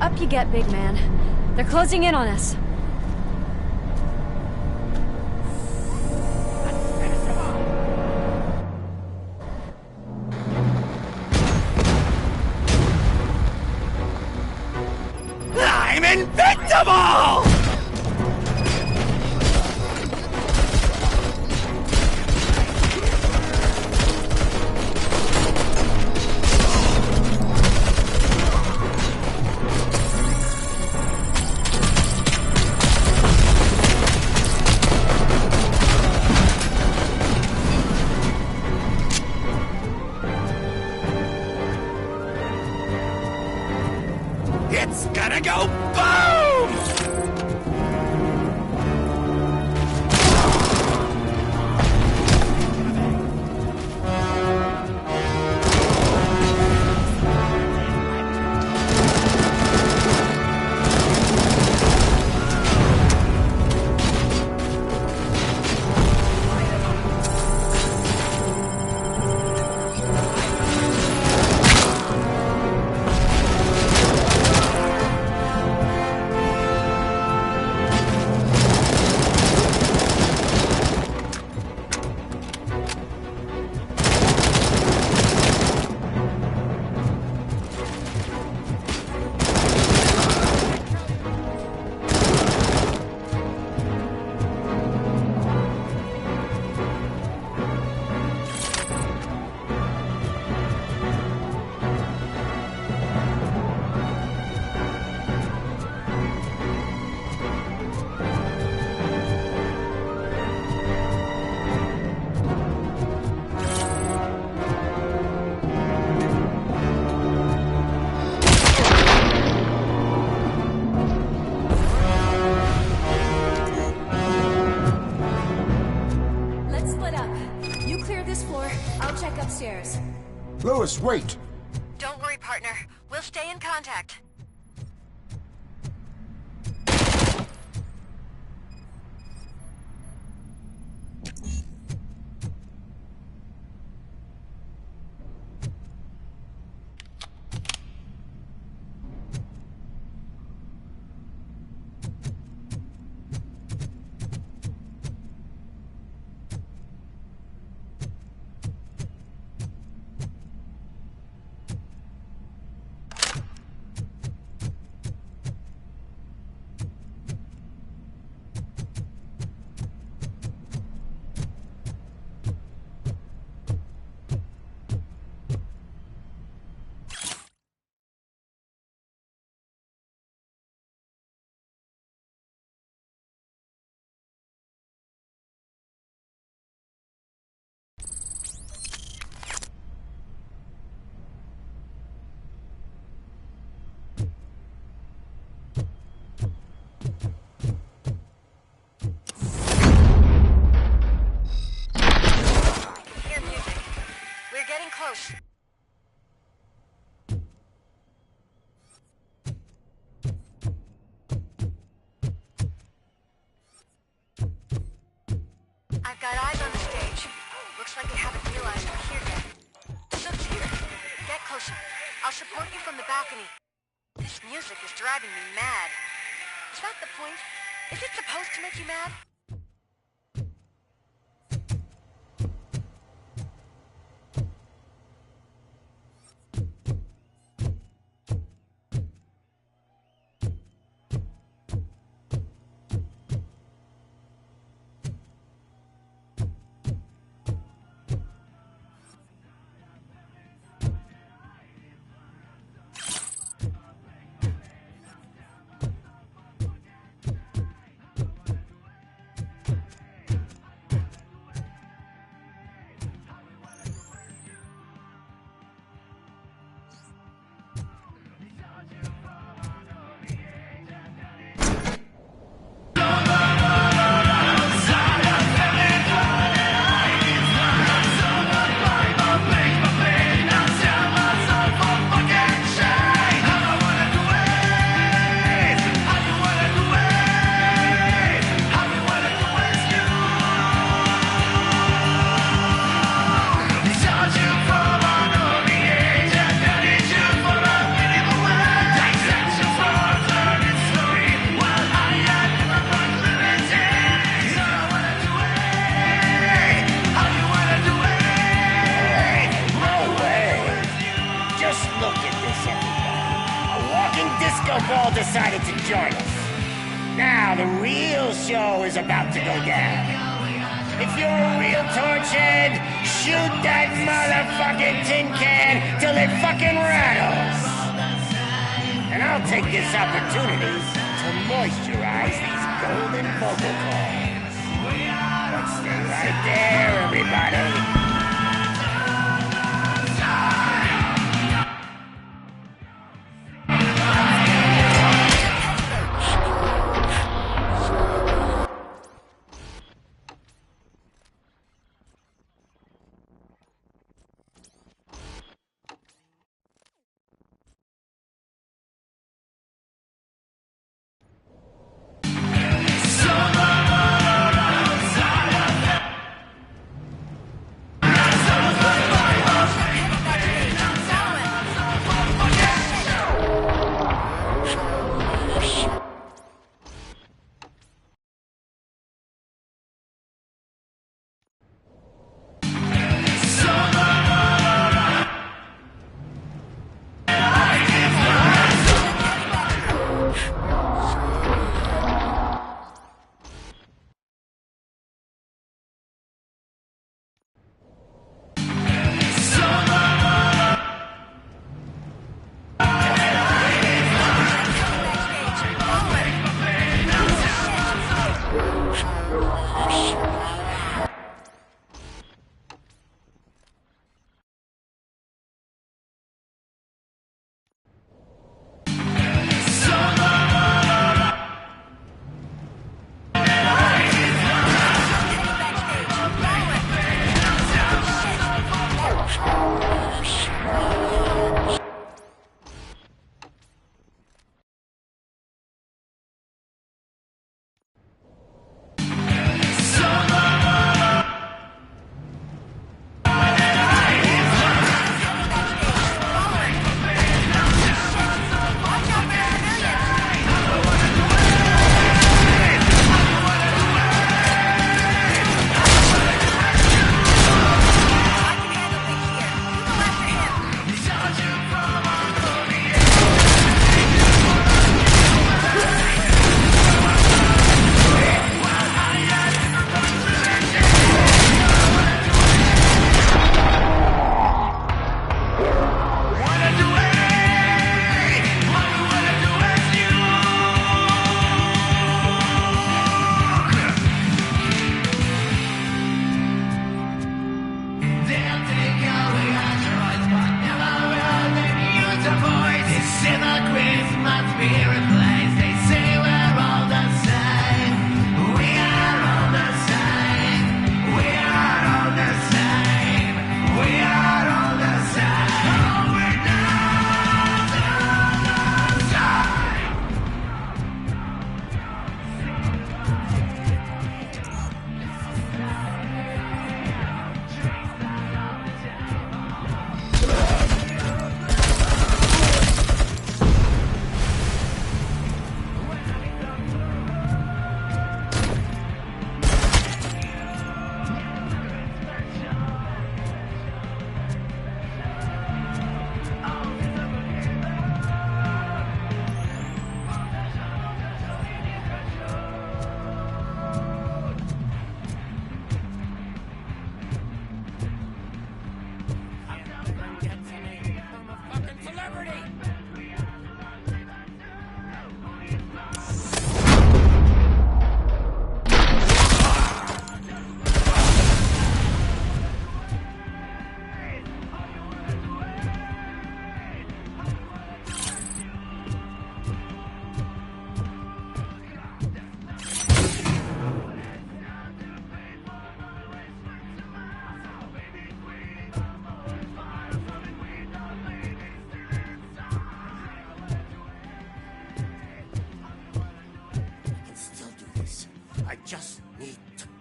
Up you get, big man. They're closing in on us. I'm invincible! It's gonna go boom! upstairs. Lewis, wait! Don't worry, partner. We'll stay in contact. Close. I've got eyes on the stage. Looks like they haven't realized I'm here yet. Look here. Get closer. I'll support you from the balcony. This music is driving me mad. Is that the point? Is it supposed to make you mad? all decided to join us. Now the real show is about to go down. If you're a real torchhead, shoot that motherfucking tin can till it fucking rattles. And I'll take this opportunity to moisturize these golden vocal cords. But stay right there, everybody.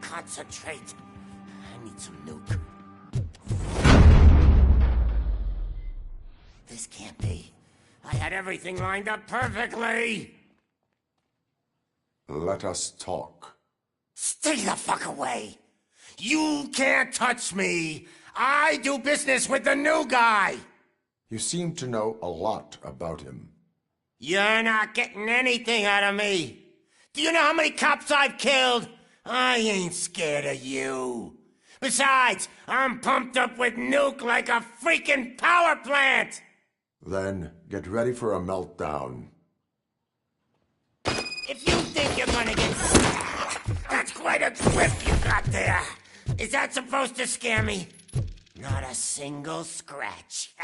Concentrate. I need some nuke. This can't be. I had everything lined up perfectly! Let us talk. Stay the fuck away! You can't touch me! I do business with the new guy! You seem to know a lot about him. You're not getting anything out of me. Do you know how many cops I've killed? I ain't scared of you. Besides, I'm pumped up with nuke like a freaking power plant! Then, get ready for a meltdown. If you think you're gonna get... That's quite a grip you got there. Is that supposed to scare me? Not a single scratch.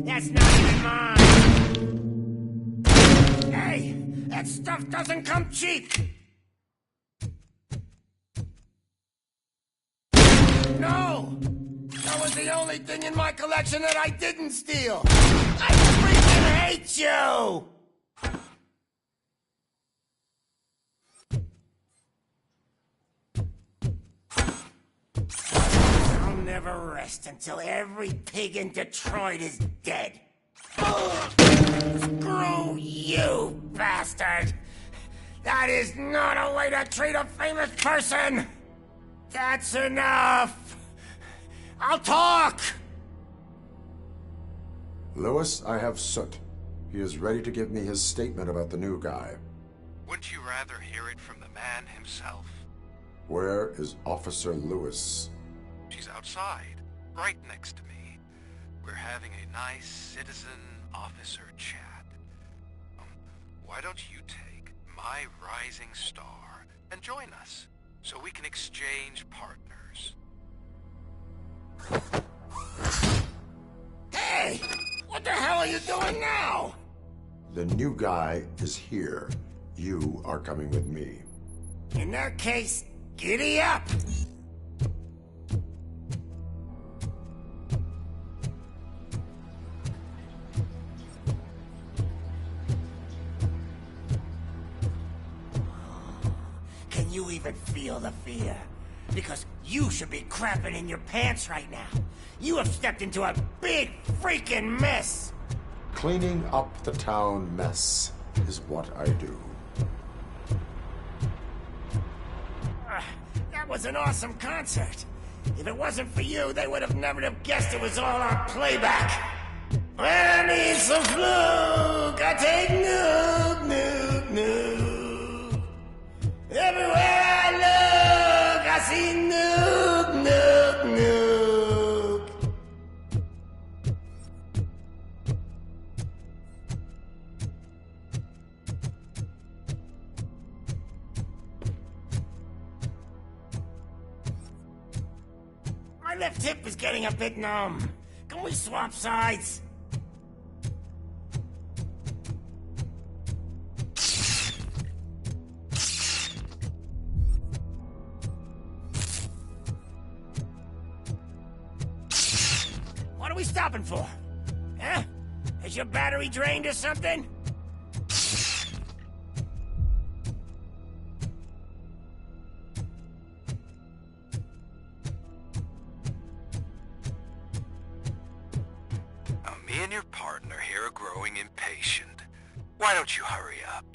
That's not even mine! Hey! That stuff doesn't come cheap! No! That was the only thing in my collection that I didn't steal! I freaking hate you! I'll never rest until every pig in Detroit is dead. Screw you, bastard! That is not a way to treat a famous person! That's enough! I'll talk! Lewis, I have Soot. He is ready to give me his statement about the new guy. Wouldn't you rather hear it from the man himself? Where is Officer Lewis? She's outside, right next to me. We're having a nice citizen-officer chat. Why don't you take my rising star and join us, so we can exchange partners? Hey! What the hell are you doing now? The new guy is here. You are coming with me. In that case, giddy up! Can you even feel the fear? Because you should be crapping in your pants right now. You have stepped into a big freaking mess! Cleaning up the town mess is what I do. That was an awesome concert. If it wasn't for you, they would have never have guessed it was all on playback. When I need some fluke, I take nuke, nuke, nuke. Everywhere I look, I see nuke, nuke, nuke. My left hip is getting a bit numb. Can we swap sides? What are we stopping for? Huh? Is your battery drained or something? Me and your partner here are growing impatient. Why don't you hurry up?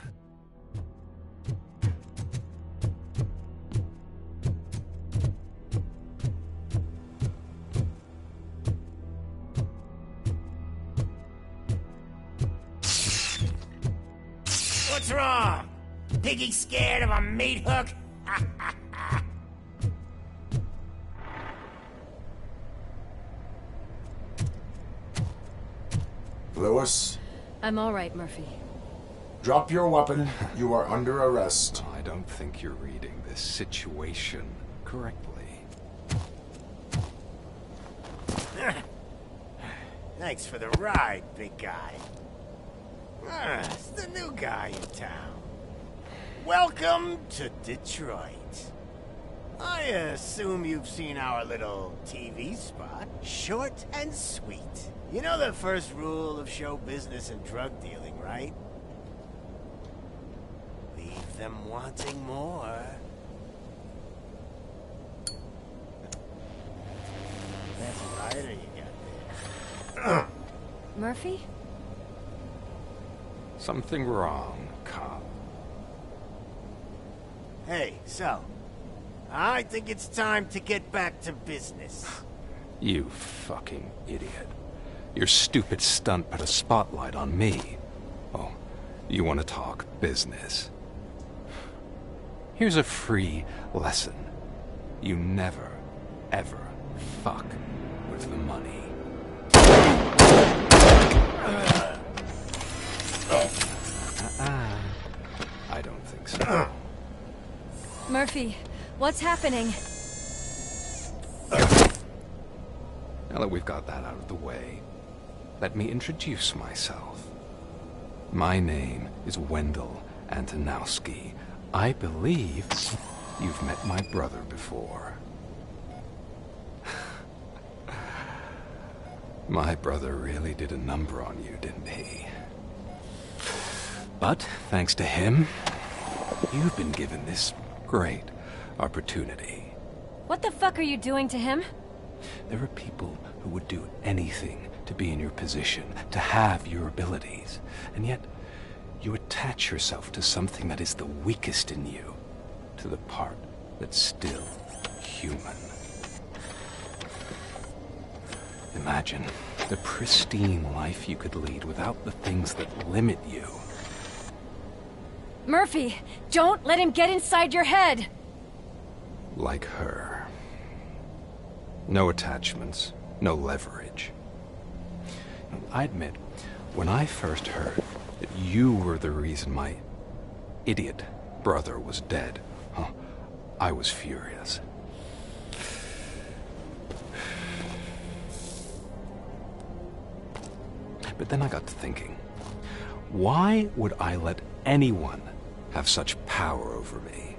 What's wrong? Piggy scared of a meat hook? Lewis? I'm all right, Murphy. Drop your weapon. You are under arrest. I don't think you're reading this situation correctly. Thanks for the ride, big guy. It's the new guy in town. Welcome to Detroit. I assume you've seen our little TV spot. Short and sweet. You know the first rule of show business and drug dealing, right? Leave them wanting more. That's a lighter you got there. Murphy? Something wrong, cop. Hey, so, I think it's time to get back to business. You fucking idiot. Your stupid stunt put a spotlight on me. Oh, you want to talk business? Here's a free lesson. You never, ever fuck with the money. I don't think so. Murphy, what's happening? Now that we've got that out of the way, let me introduce myself. My name is Wendell Antonowski. I believe you've met my brother before. My brother really did a number on you, didn't he? But, thanks to him, you've been given this great opportunity. What the fuck are you doing to him? There are people who would do anything to be in your position, to have your abilities, and yet you attach yourself to something that is the weakest in you, to the part that's still human. Imagine the pristine life you could lead without the things that limit you. Murphy, don't let him get inside your head! Like her. No attachments, no leverage. I admit, when I first heard that you were the reason my idiot brother was dead, I was furious. But then I got to thinking, why would I let anyone have such power over me?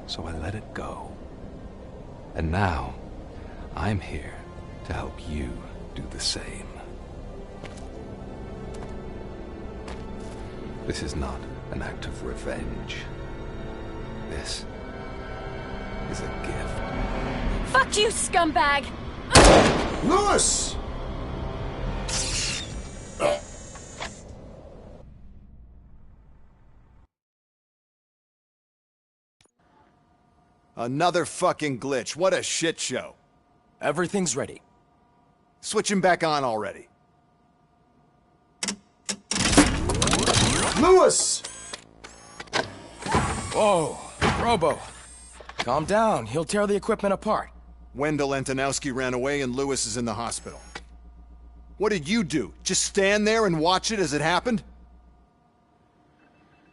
So I let it go. And now, I'm here to help you do the same. This is not an act of revenge. This is a gift. Fuck you, scumbag! Lewis! Another fucking glitch. What a shit show. Everything's ready. Switch him back on already. Lewis! Whoa, Robo. Calm down. He'll tear the equipment apart. Wendell Antonowski ran away and Lewis is in the hospital. What did you do? Just stand there and watch it as it happened?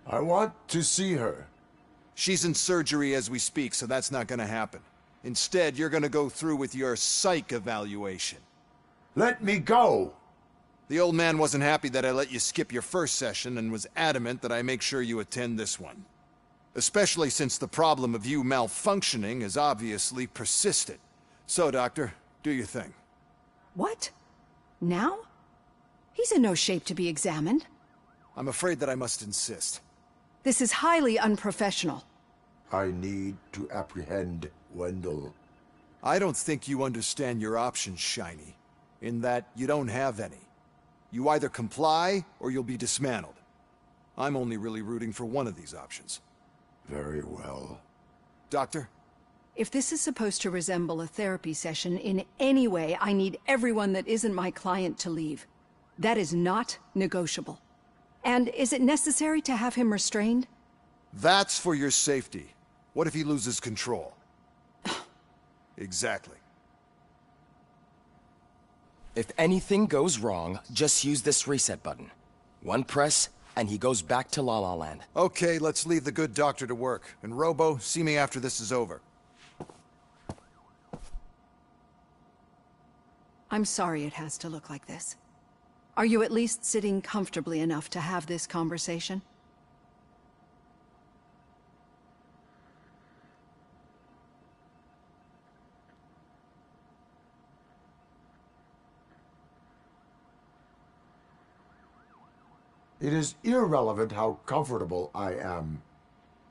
I want to see her. She's in surgery as we speak, so that's not gonna happen. Instead, you're gonna go through with your psych evaluation. Let me go! The old man wasn't happy that I let you skip your first session and was adamant that I make sure you attend this one. Especially since the problem of you malfunctioning is obviously persistent. So, Doctor, do your thing. What? Now? He's in no shape to be examined. I'm afraid that I must insist. This is highly unprofessional. I need to apprehend Wendell. I don't think you understand your options, Shiny. In that, you don't have any. You either comply, or you'll be dismantled. I'm only really rooting for one of these options. Very well. Doctor? If this is supposed to resemble a therapy session in any way, I need everyone that isn't my client to leave. That is not negotiable. And is it necessary to have him restrained? That's for your safety. What if he loses control? Exactly. If anything goes wrong, just use this reset button. One press, and he goes back to La La Land. Okay, let's leave the good doctor to work. And Robo, see me after this is over. I'm sorry it has to look like this. Are you at least sitting comfortably enough to have this conversation? It is irrelevant how comfortable I am.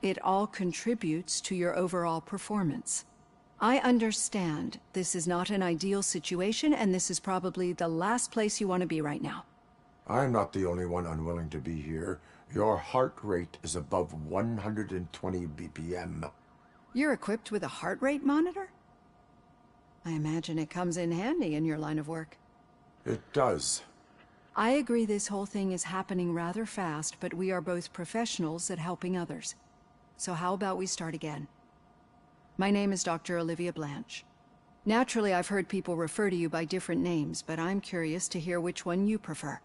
It all contributes to your overall performance. I understand this is not an ideal situation, and this is probably the last place you want to be right now. I'm not the only one unwilling to be here. Your heart rate is above 120 BPM. You're equipped with a heart rate monitor? I imagine it comes in handy in your line of work. It does. I agree this whole thing is happening rather fast, but we are both professionals at helping others. So how about we start again? My name is Dr. Olivia Blanche. Naturally, I've heard people refer to you by different names, but I'm curious to hear which one you prefer.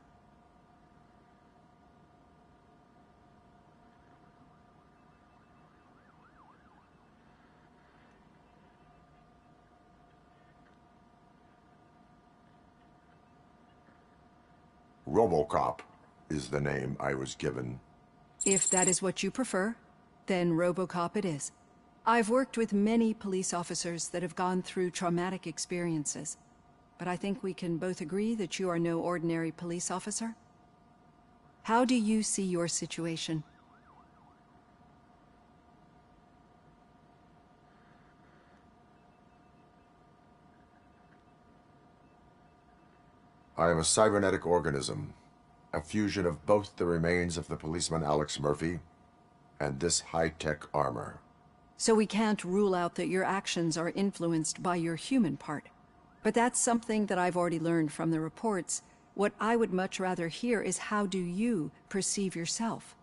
RoboCop is the name I was given. If that is what you prefer, then RoboCop it is. I've worked with many police officers that have gone through traumatic experiences, but I think we can both agree that you are no ordinary police officer. How do you see your situation? I am a cybernetic organism, a fusion of both the remains of the policeman Alex Murphy and this high-tech armor. So we can't rule out that your actions are influenced by your human part. But that's something that I've already learned from the reports. What I would much rather hear is how do you perceive yourself?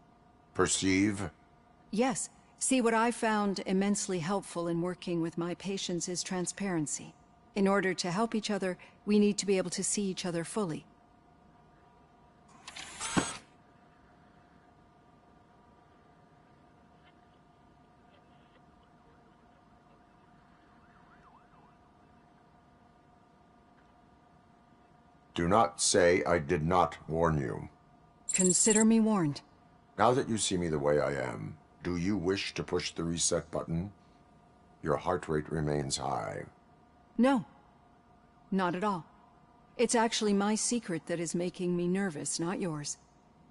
Perceive? Yes. See, what I found immensely helpful in working with my patients is transparency. In order to help each other, we need to be able to see each other fully. Do not say I did not warn you. Consider me warned. Now that you see me the way I am, do you wish to push the reset button? Your heart rate remains high. No. Not at all. It's actually my secret that is making me nervous, not yours.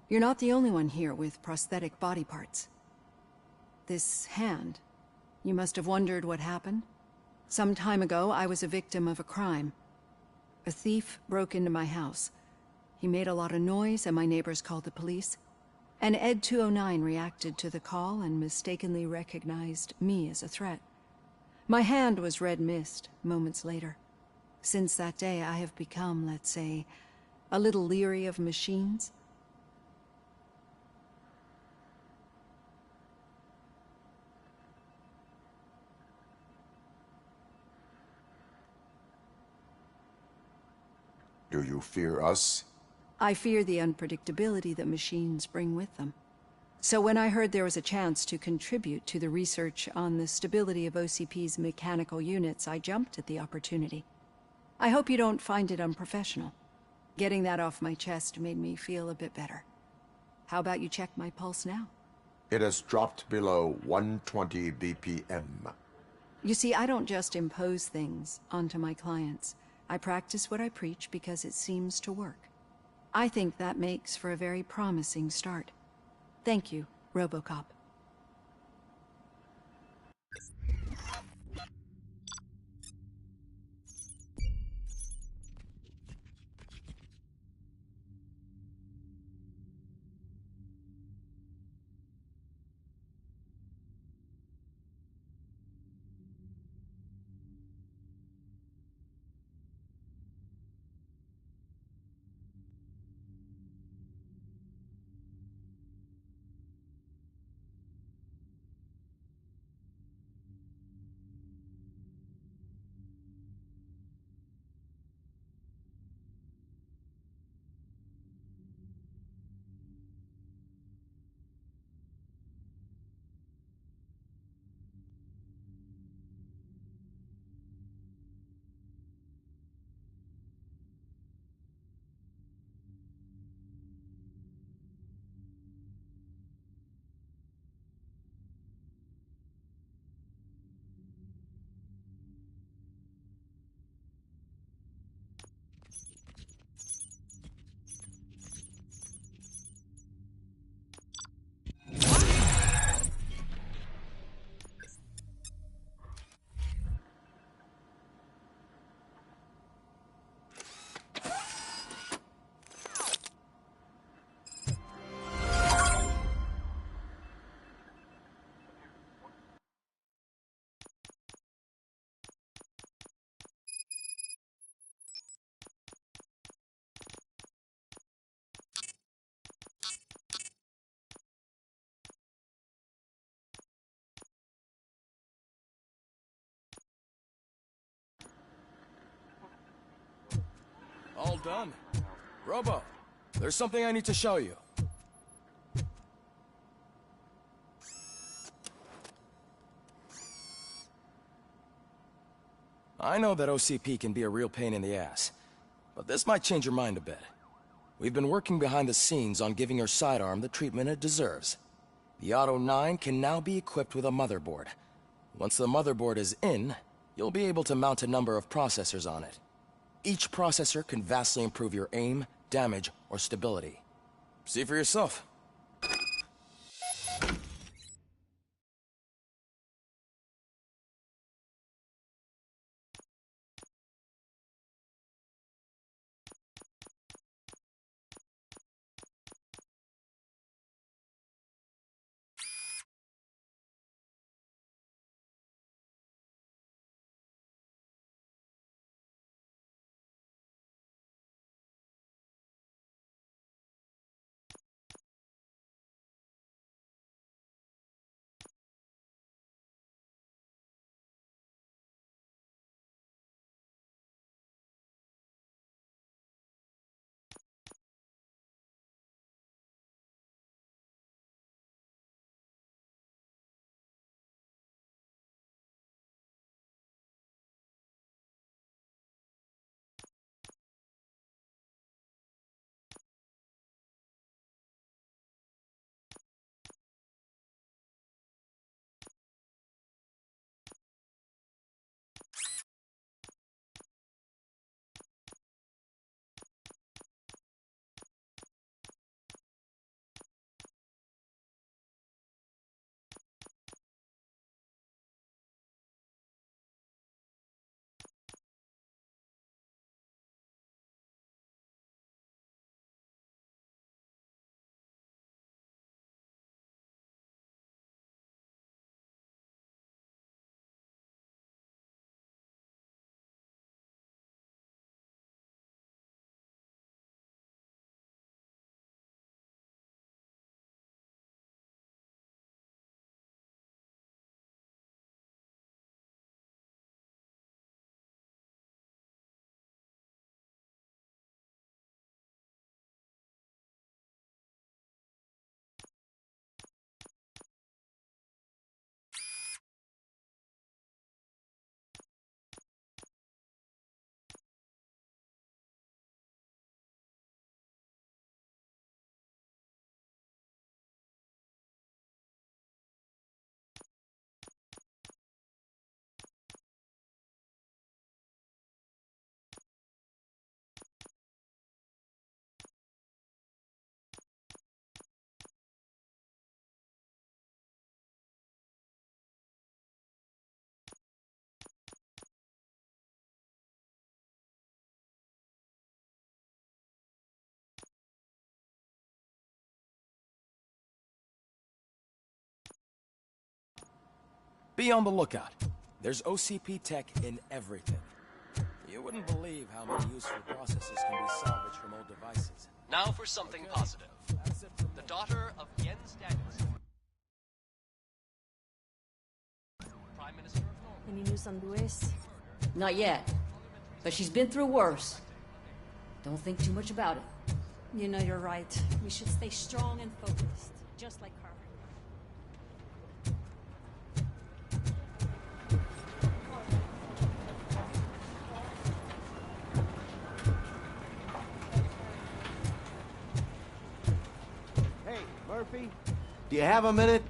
You're not the only one here with prosthetic body parts. This hand, you must have wondered what happened. Some time ago, I was a victim of a crime. A thief broke into my house. He made a lot of noise and my neighbors called the police. And ed.2 reacted to the call and mistakenly recognized me as a threat. My hand was red mist moments later. Since that day, I have become, let's say, a little leery of machines. Do you fear us? I fear the unpredictability that machines bring with them. So when I heard there was a chance to contribute to the research on the stability of OCP's mechanical units, I jumped at the opportunity. I hope you don't find it unprofessional. Getting that off my chest made me feel a bit better. How about you check my pulse now? It has dropped below 120 BPM. You see, I don't just impose things onto my clients. I practice what I preach because it seems to work. I think that makes for a very promising start. Thank you, RoboCop. All done. Robo, there's something I need to show you. I know that OCP can be a real pain in the ass, but this might change your mind a bit. We've been working behind the scenes on giving your sidearm the treatment it deserves. The Auto 9 can now be equipped with a motherboard. Once the motherboard is in, you'll be able to mount a number of processors on it. Each processor can vastly improve your aim, damage, or stability. See for yourself. Be on the lookout. There's OCP tech in everything. You wouldn't believe how many useful processes can be salvaged from old devices. Now for something positive. The daughter of Jens Danielson, Prime Minister of Norway. Any news on Luis? Not yet. But she's been through worse. Don't think too much about it. You know you're right. We should stay strong and focused, just like her. Hey, Murphy, do you have a minute?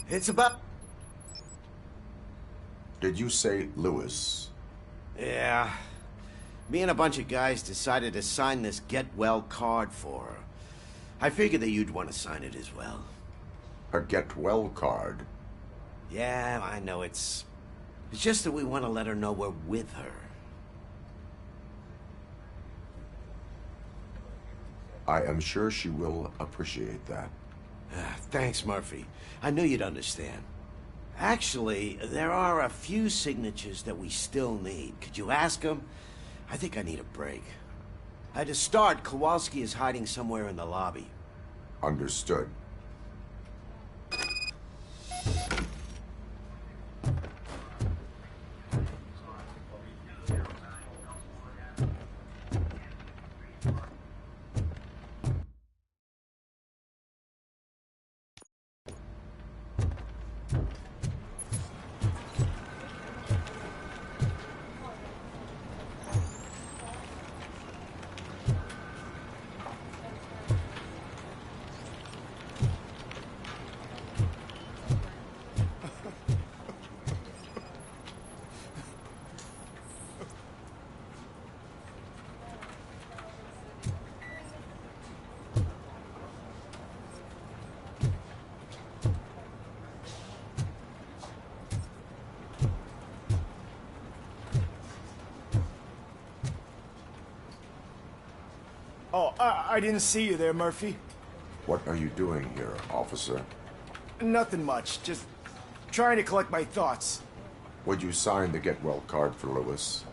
It's about... Did you say Lewis? Yeah. Me and a bunch of guys decided to sign this get well card for her. I figured that you'd want to sign it as well. A get well card? Yeah, I know it's just that we want to let her know we're with her. I am sure she will appreciate that. Thanks, Murphy. I knew you'd understand. Actually, there are a few signatures that we still need. Could you ask them? I think I need a break. To start, Kowalski is hiding somewhere in the lobby. Understood. Oh, I didn't see you there, Murphy. What are you doing here, officer? Nothing much, just trying to collect my thoughts. Would you sign the get well card for Lewis?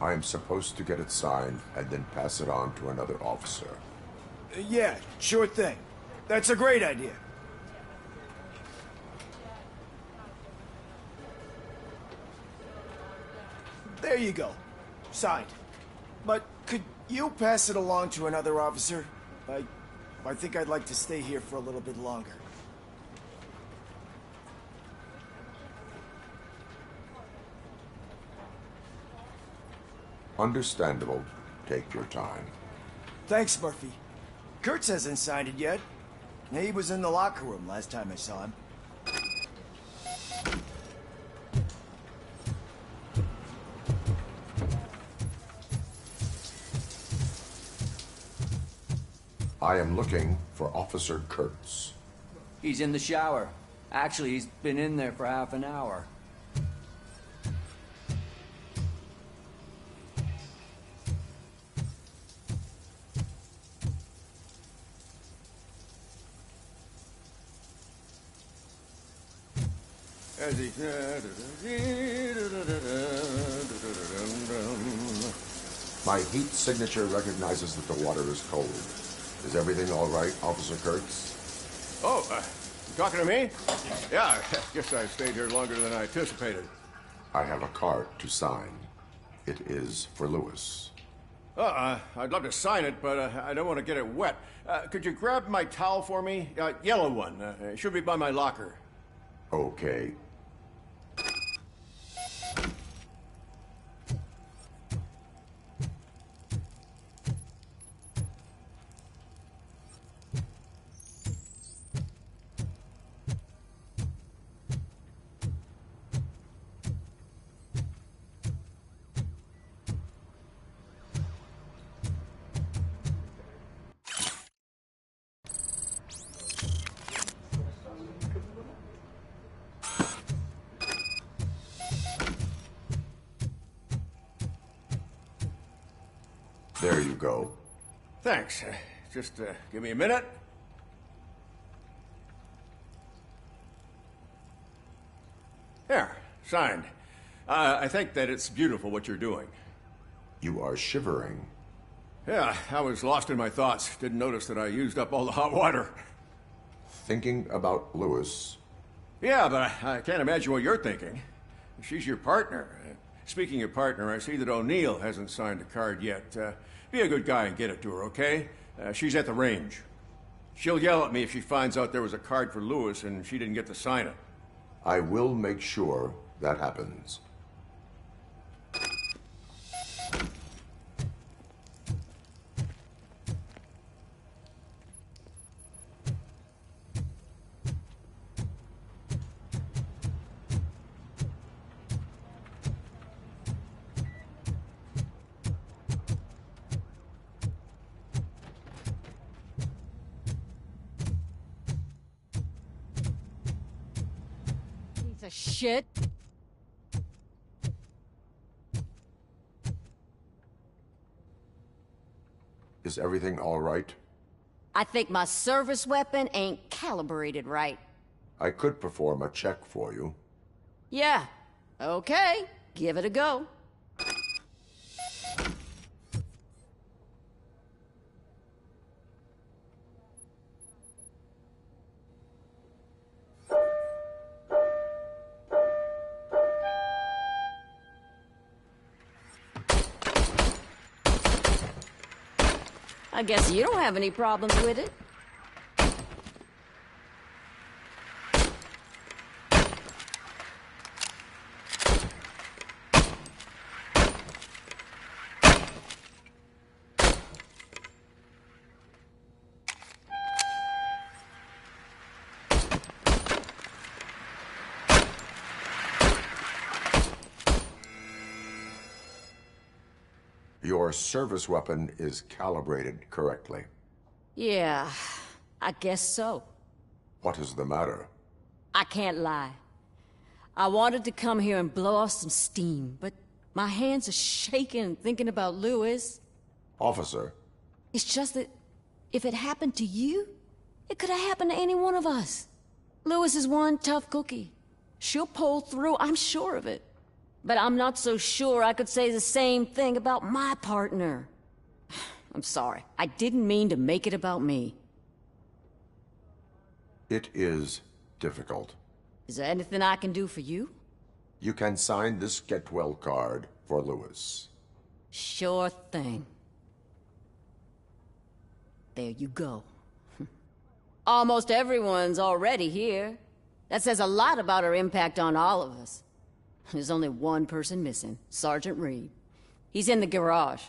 I am supposed to get it signed and then pass it on to another officer. Yeah, sure thing. That's a great idea. There you go. Signed. But could you pass it along to another officer? I think I'd like to stay here for a little bit longer. Understandable. Take your time. Thanks, Murphy. Kurtz hasn't signed it yet. He was in the locker room last time I saw him. I am looking for Officer Kurtz. He's in the shower. Actually, he's been in there for half an hour. My heat signature recognizes that the water is cold. Is everything all right, Officer Kurtz? Oh, you talking to me? Yeah, I guess I stayed here longer than I anticipated. I have a card to sign. It is for Lewis. I'd love to sign it, but I don't want to get it wet. Could you grab my towel for me? Yellow one. It should be by my locker. Okay. There you go. Thanks. Just give me a minute. There, signed. I think that it's beautiful what you're doing. You are shivering. Yeah, I was lost in my thoughts. Didn't notice that I used up all the hot water. Thinking about Lewis? Yeah, but I can't imagine what you're thinking. She's your partner. Speaking of partner, I see that O'Neill hasn't signed a card yet. Be a good guy and get it to her, okay? She's at the range. She'll yell at me if she finds out there was a card for Lewis and she didn't get to sign it. I will make sure that happens. Shit. Is everything all right? I think my service weapon ain't calibrated right. I could perform a check for you. Yeah. Okay. Give it a go. I guess you don't have any problems with it. Your service weapon is calibrated correctly. Yeah, I guess so. What is the matter? I can't lie. I wanted to come here and blow off some steam, but my hands are shaking thinking about Lewis. Officer, It's just that if it happened to you, it could have happened to any one of us. Lewis is one tough cookie. She'll pull through, I'm sure of it. But I'm not so sure I could say the same thing about my partner. I'm sorry. I didn't mean to make it about me. It is difficult. Is there anything I can do for you? You can sign this get well card for Lewis. Sure thing. There you go. Almost everyone's already here. That says a lot about her impact on all of us. There's only one person missing, Sergeant Reed. He's in the garage.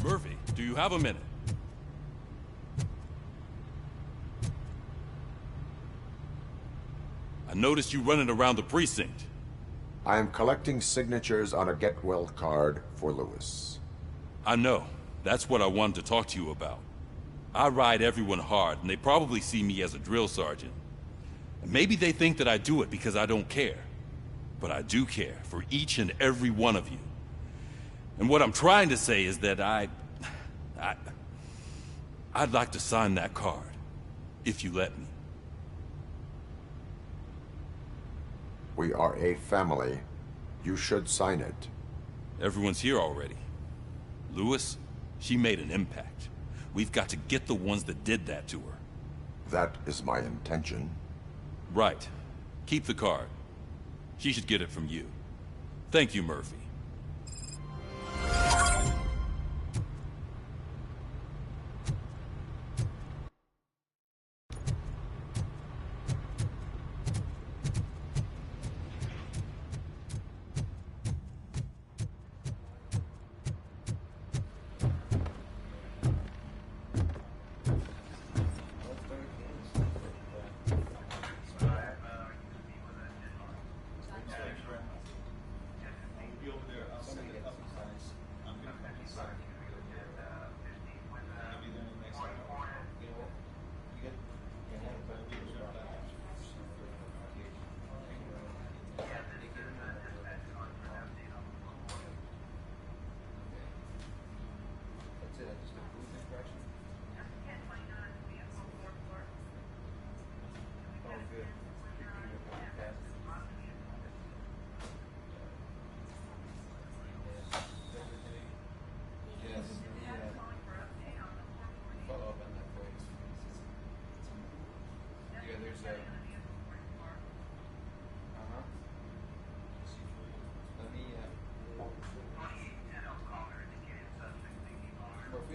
Murphy, do you have a minute? I noticed you running around the precinct. I am collecting signatures on a get well card for Lewis. I know. That's what I wanted to talk to you about. I ride everyone hard, and they probably see me as a drill sergeant. And maybe they think that I do it because I don't care. But I do care for each and every one of you. And what I'm trying to say is that I'd like to sign that card, if you let me. We are a family. You should sign it. Everyone's here already. Lewis, she made an impact. We've got to get the ones that did that to her. That is my intention. Right. Keep the card. She should get it from you. Thank you, Murphy.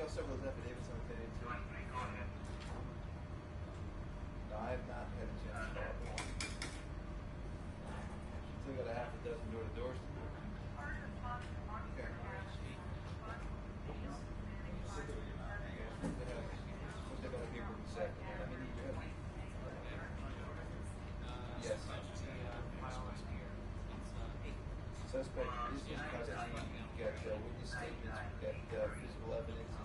Several affidavits on today too. No, I have not had a chance to talk to one. Still got a half a dozen door-to-doors to do. Okay. Supposed to have other people this afternoon. I mean, you have. Yes. Suspect is in custody. We've got witness statements. We've got physical evidence.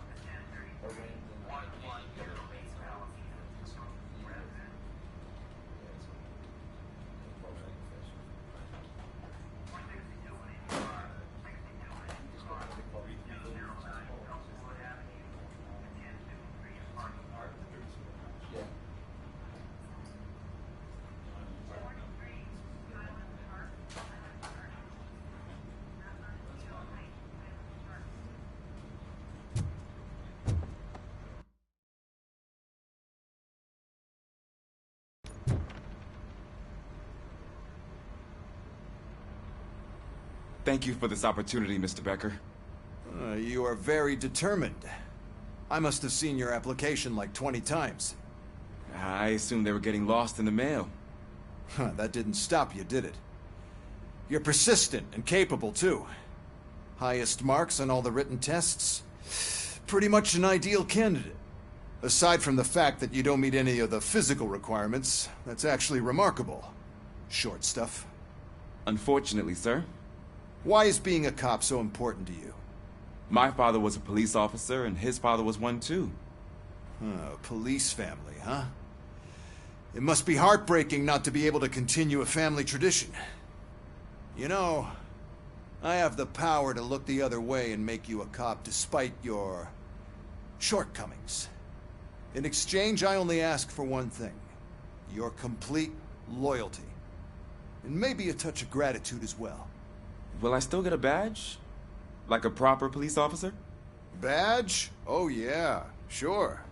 Thank you for this opportunity, Mr. Becker. You are very determined. I must have seen your application like 20 times. I assumed they were getting lost in the mail. That didn't stop you, did it? You're persistent and capable, too. Highest marks on all the written tests. Pretty much an ideal candidate. Aside from the fact that you don't meet any of the physical requirements, that's actually remarkable. Short stuff. Unfortunately, sir. Why is being a cop so important to you? My father was a police officer, and his father was one, too. Police family, huh? It must be heartbreaking not to be able to continue a family tradition. You know, I have the power to look the other way and make you a cop despite your shortcomings. In exchange, I only ask for one thing. Your complete loyalty. And maybe a touch of gratitude as well. Will I still get a badge? Like a proper police officer? Badge? Oh yeah, sure.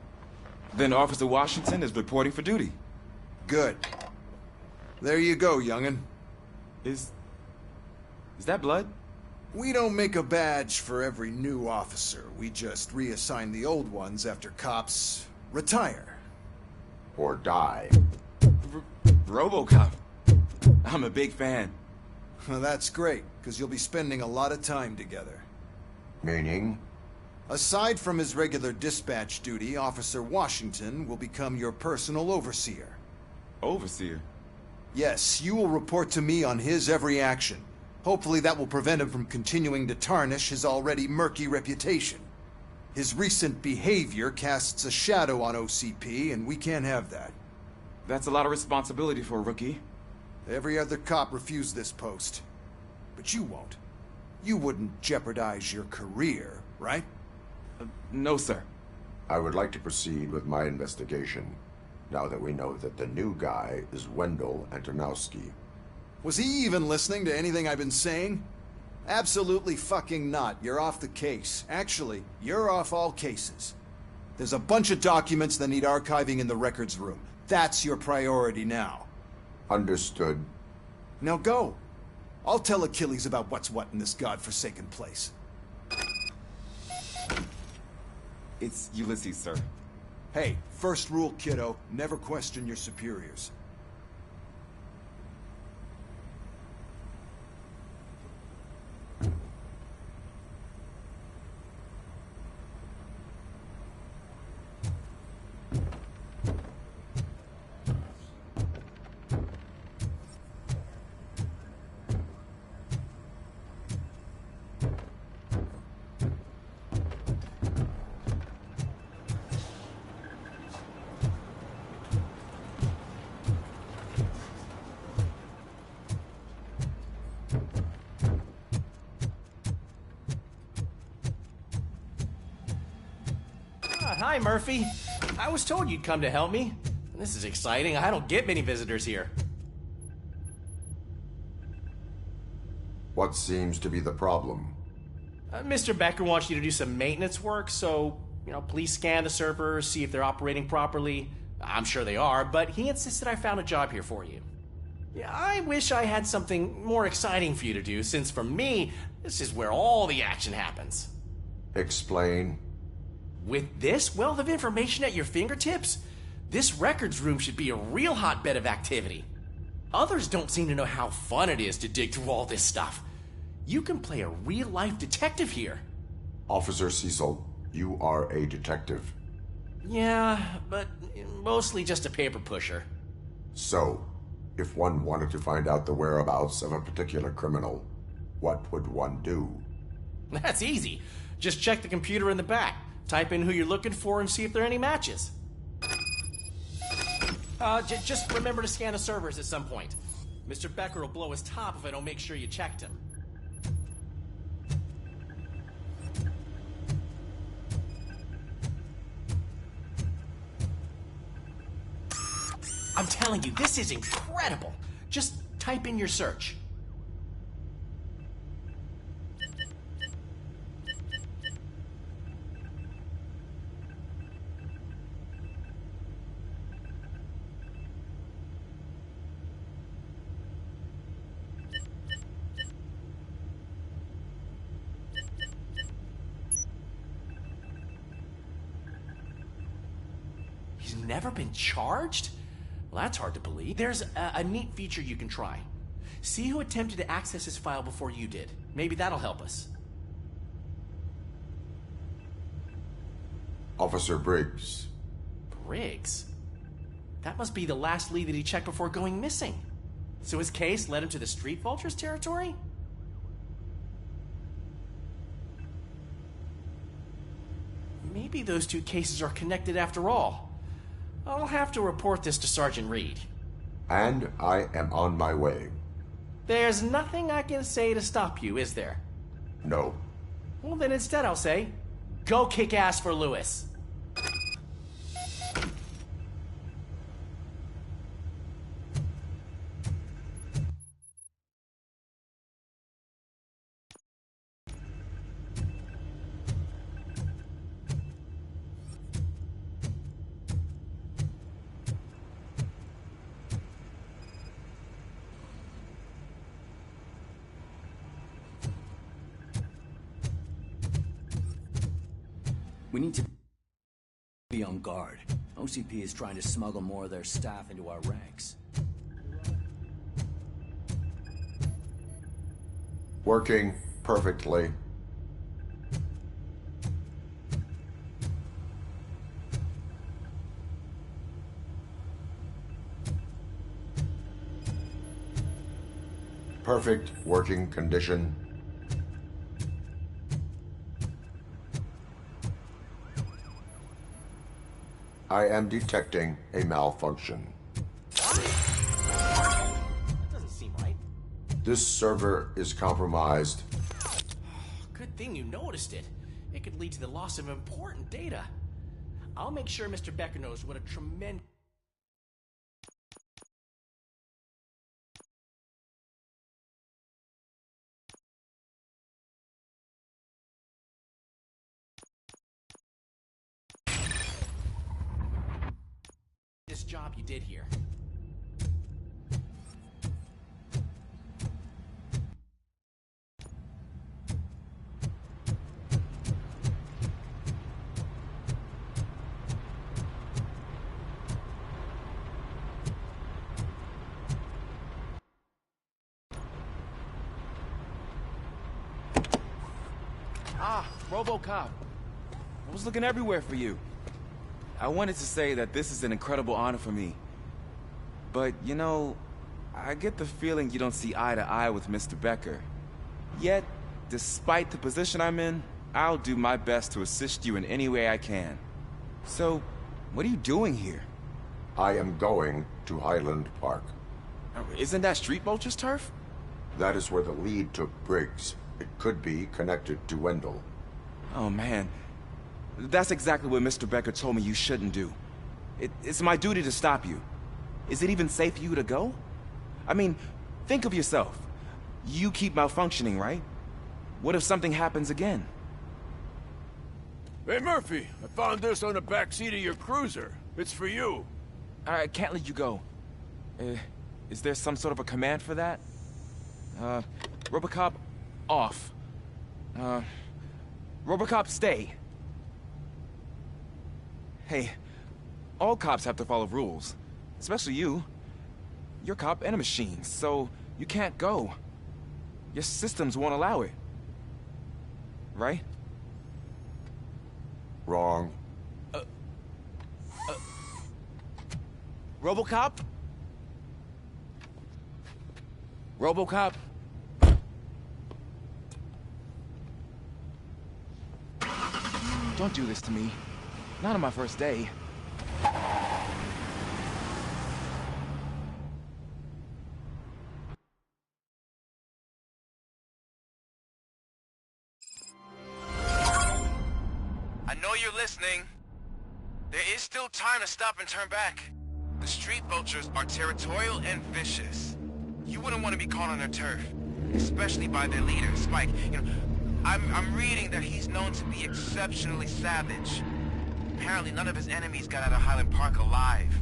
Then Officer Washington is reporting for duty. Good. There you go, young'un. Is that blood? We don't make a badge for every new officer. We just reassign the old ones after cops retire. Or die. RoboCop. I'm a big fan. Well, that's great, because you'll be spending a lot of time together. Meaning? Aside from his regular dispatch duty, Officer Washington will become your personal overseer. Overseer? Yes, you will report to me on his every action. Hopefully that will prevent him from continuing to tarnish his already murky reputation. His recent behavior casts a shadow on OCP, and we can't have that. That's a lot of responsibility for a rookie. Every other cop refused this post. But you won't. You wouldn't jeopardize your career, right? No, sir. I would like to proceed with my investigation, now that we know that the new guy is Wendell Antonowski. Was he even listening to anything I've been saying? Absolutely fucking not. You're off the case. Actually, you're off all cases. There's a bunch of documents that need archiving in the records room. That's your priority now. Understood. Now go. I'll tell Achilles about what's what in this godforsaken place. It's Ulysses, sir. Hey, first rule, kiddo, never question your superiors. Hi, Murphy. I was told you'd come to help me. This is exciting. I don't get many visitors here. What seems to be the problem? Mr. Becker wants you to do some maintenance work, so, please scan the servers, see if they're operating properly. I'm sure they are, but he insisted I found a job here for you. Yeah, I wish I had something more exciting for you to do, since for me, this is where all the action happens. Explain. With this wealth of information at your fingertips, this records room should be a real hotbed of activity. Others don't seem to know how fun it is to dig through all this stuff. You can play a real-life detective here. Officer Cecil, you are a detective. Yeah, but mostly just a paper pusher. So, if one wanted to find out the whereabouts of a particular criminal, what would one do? That's easy. Just check the computer in the back. Type in who you're looking for and see if there are any matches. Just remember to scan the servers at some point. Mr. Becker will blow his top if I don't make sure you checked him. I'm telling you, this is incredible. Just type in your search. never been charged? Well, that's hard to believe. There's a neat feature you can try. See who attempted to access his file before you did. Maybe that'll help us. Officer Briggs. Briggs? That must be the last lead that he checked before going missing. So his case led him to the Street Vultures territory? Maybe those two cases are connected after all. I'll have to report this to Sergeant Reed. And I am on my way. There's nothing I can say to stop you, is there? No. Well, then instead I'll say, go kick ass for Lewis. We need to be on guard. OCP is trying to smuggle more of their staff into our ranks. Working perfectly. Perfect working condition. I am detecting a malfunction. That doesn't seem right. This server is compromised. Good thing you noticed it. It could lead to the loss of important data. I'll make sure Mr. Becker knows what a tremendous... this job you did here. Ah, RoboCop. I was looking everywhere for you. I wanted to say that this is an incredible honor for me. But, you know, I get the feeling you don't see eye to eye with Mr. Becker. Yet, despite the position I'm in, I'll do my best to assist you in any way I can. So, what are you doing here? I am going to Highland Park. Isn't that Street Vulture's turf? That is where the lead took Briggs. It could be connected to Wendell. Oh, man. That's exactly what Mr. Becker told me you shouldn't do. It's my duty to stop you. Is it even safe for you to go? I mean, think of yourself. You keep malfunctioning, right? What if something happens again? Hey, Murphy, I found this on the back seat of your cruiser. It's for you. I can't let you go. Is there some sort of a command for that? RoboCop, off. RoboCop, stay. Hey, all cops have to follow rules. Especially you. You're a cop and a machine, so you can't go. Your systems won't allow it. Right? Wrong. RoboCop? RoboCop? Don't do this to me. Not on my first day. I know you're listening. There is still time to stop and turn back. The Street Vultures are territorial and vicious. You wouldn't want to be caught on their turf, especially by their leader, Spike. You know, I'm reading that he's known to be exceptionally savage. Apparently, none of his enemies got out of Highland Park alive.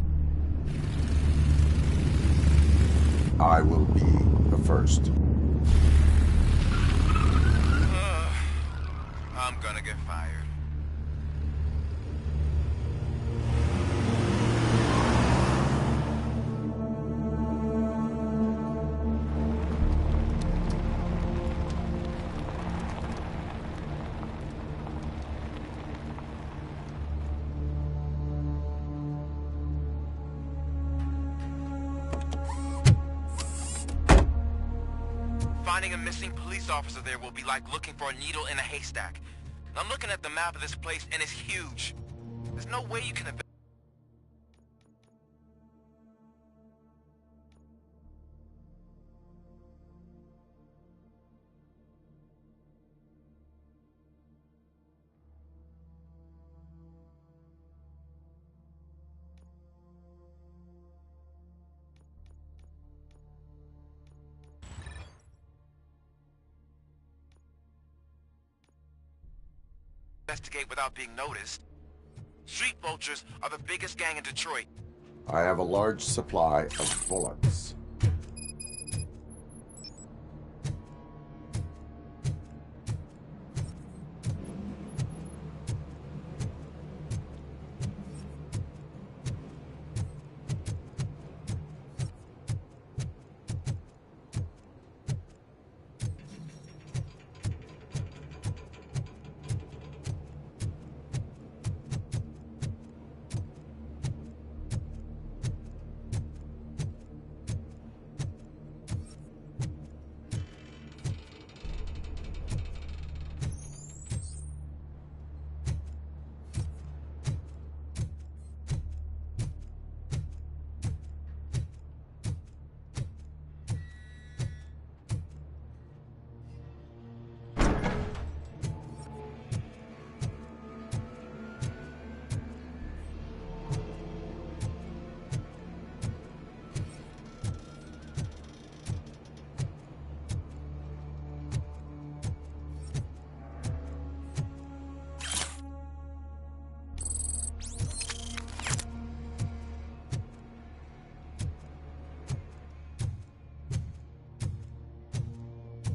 I will be the first. I'm gonna get fired. missing police officer there will be like looking for a needle in a haystack. I'm looking at the map of this place, and it's huge. There's no way you can... investigate without being noticed. Street vultures are the biggest gang in Detroit. I have a large supply of bullets.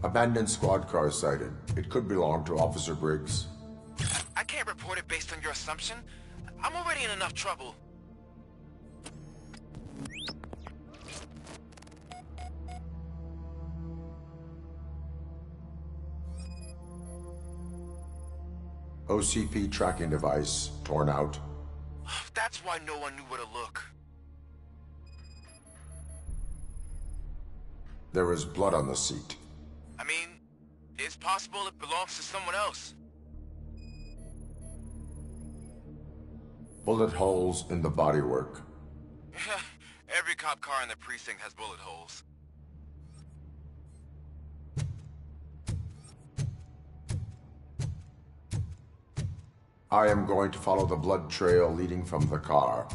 Abandoned squad car sighted. It could belong to Officer Briggs. I can't report it based on your assumption. I'm already in enough trouble. OCP tracking device torn out. That's why no one knew where to look. There was blood on the seat. I mean, it's possible it belongs to someone else. Bullet holes in the bodywork. Every cop car in the precinct has bullet holes. I am going to follow the blood trail leading from the car.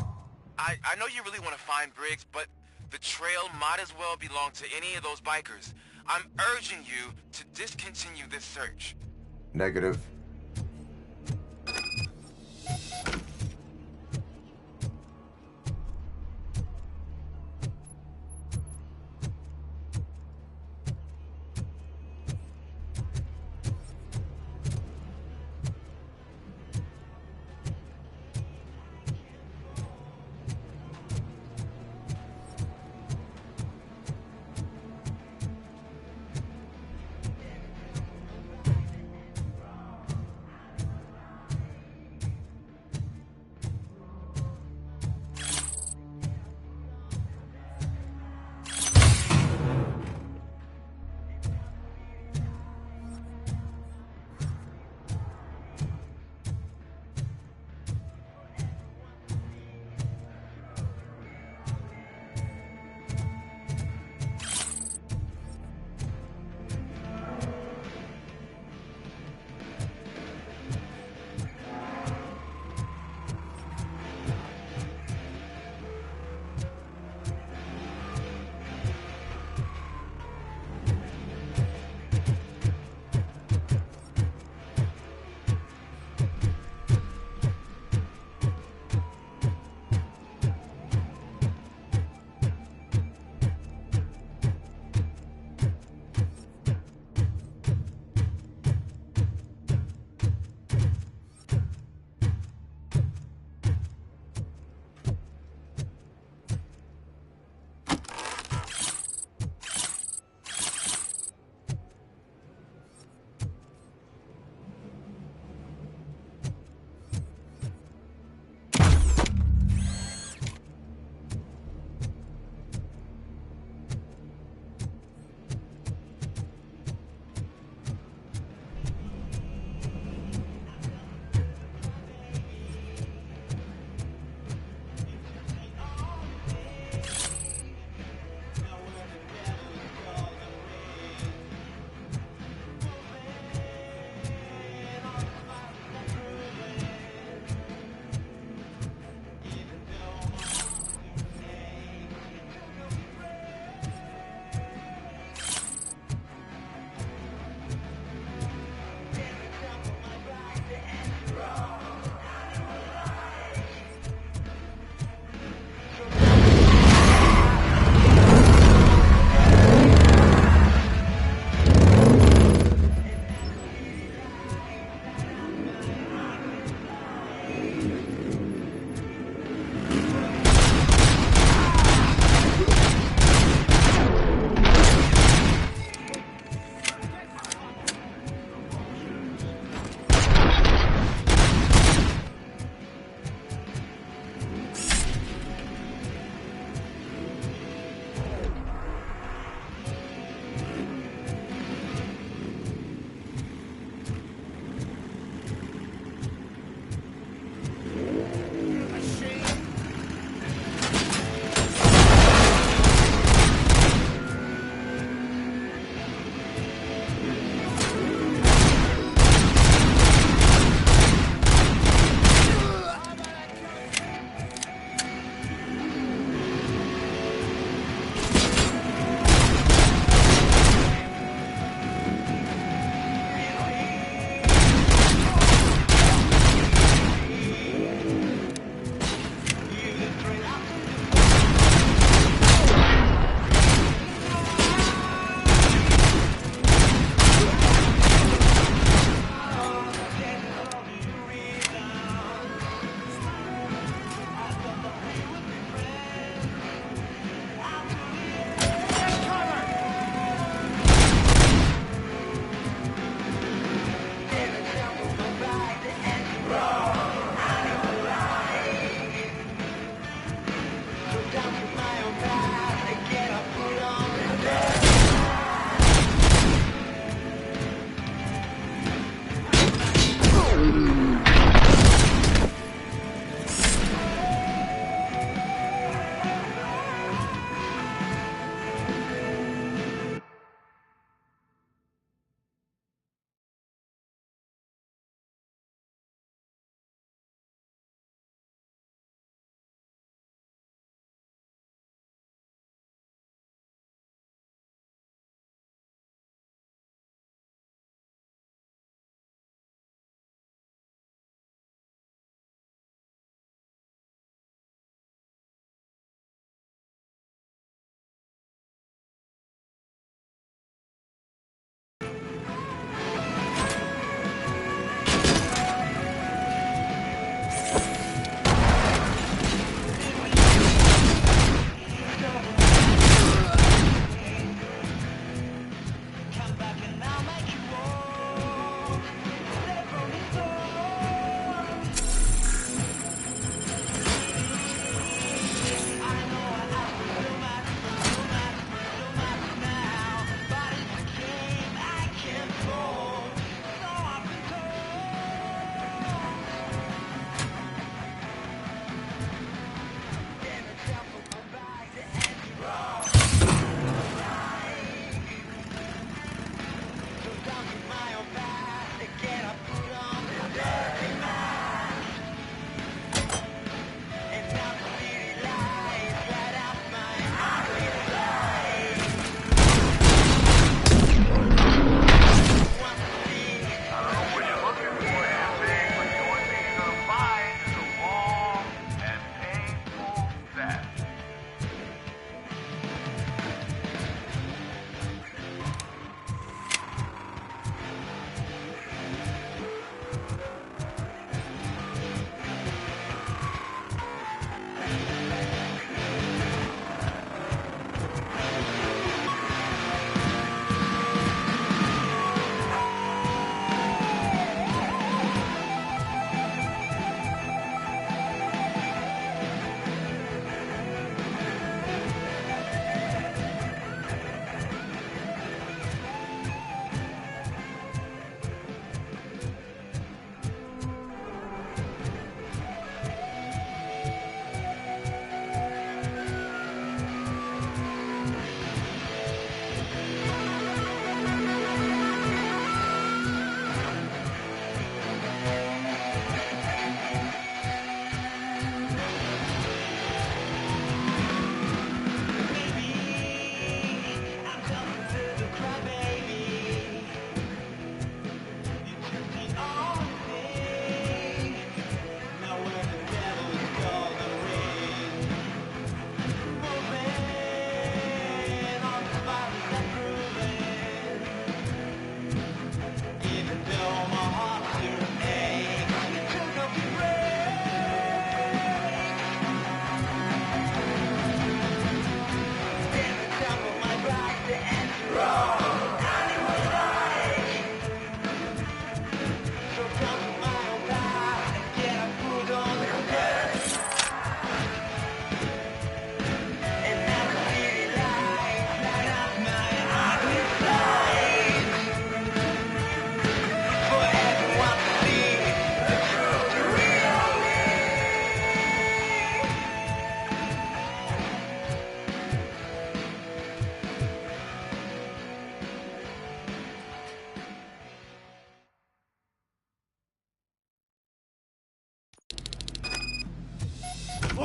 I know you really want to find Briggs, but the trail might as well belong to any of those bikers. I'm urging you to discontinue this search. Negative.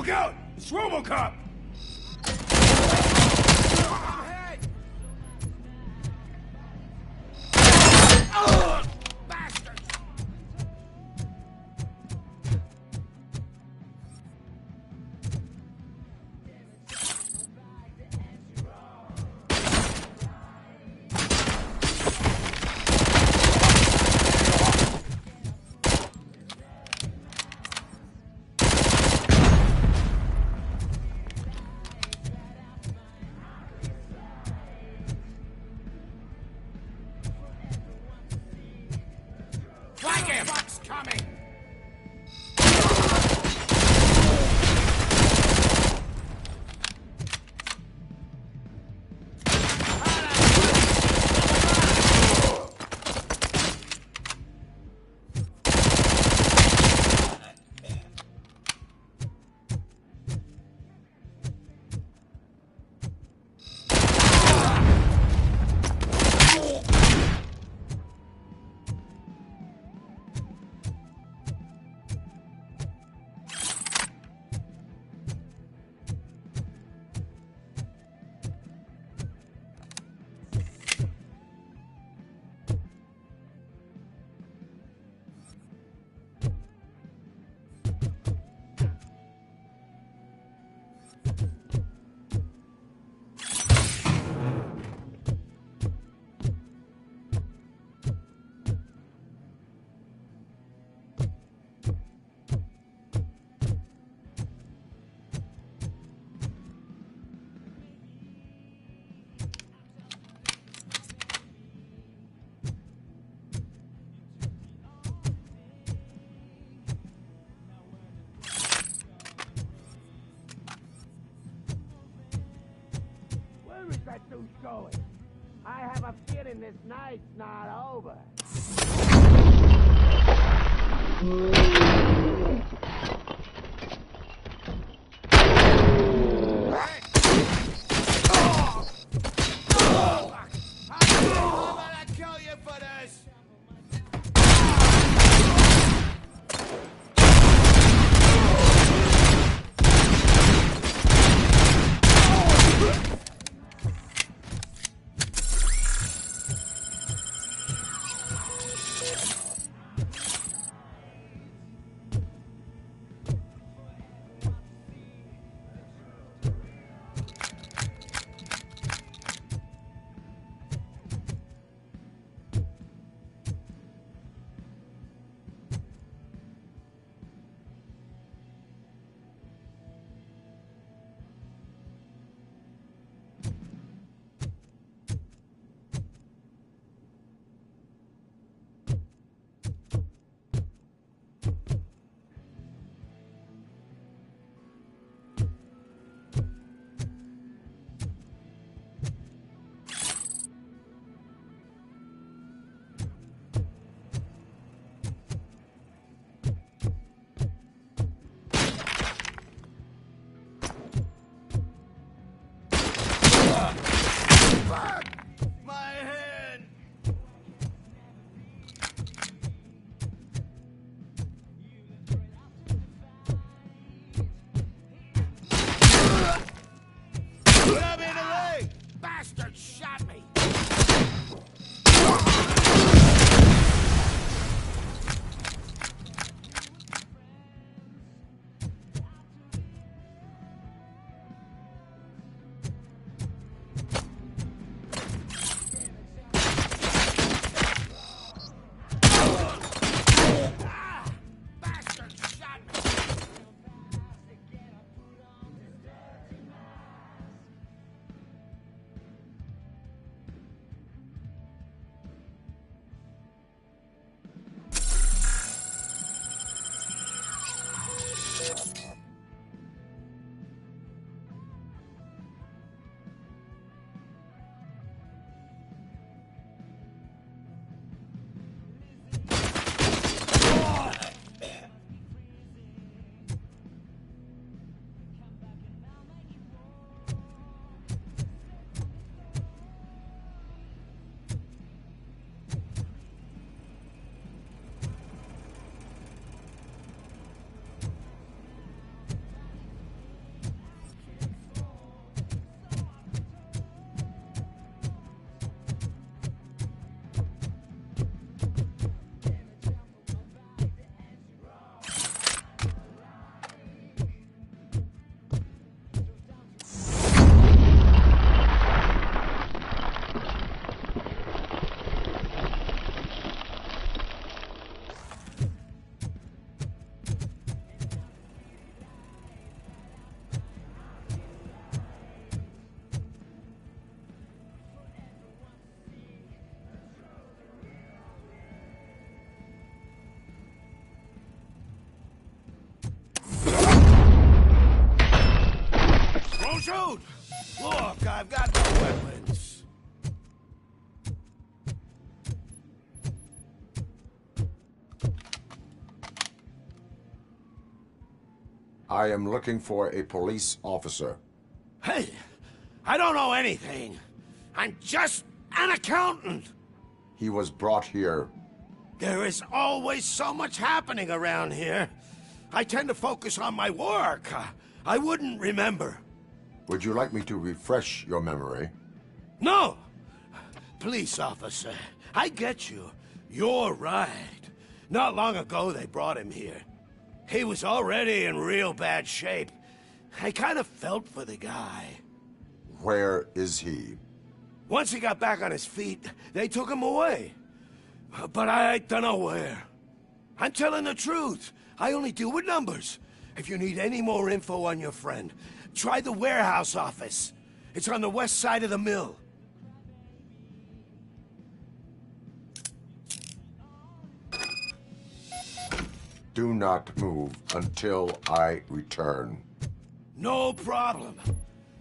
Look out! It's RoboCop! Fuck's coming! Where is that douche going? I have a feeling this night's not over. I'm gonna kill you for this! Shoot! Look, I've got no weapons. I am looking for a police officer. Hey, I don't know anything. I'm just an accountant. He was brought here. There is always so much happening around here. I tend to focus on my work. I wouldn't remember. Would you like me to refresh your memory? No! Police officer, I get you. You're right. Not long ago they brought him here. He was already in real bad shape. I kind of felt for the guy. Where is he? Once he got back on his feet, they took him away. But I don't know where. I'm telling the truth. I only deal with numbers. If you need any more info on your friend, try the warehouse office. It's on the west side of the mill. Do not move until I return. No problem.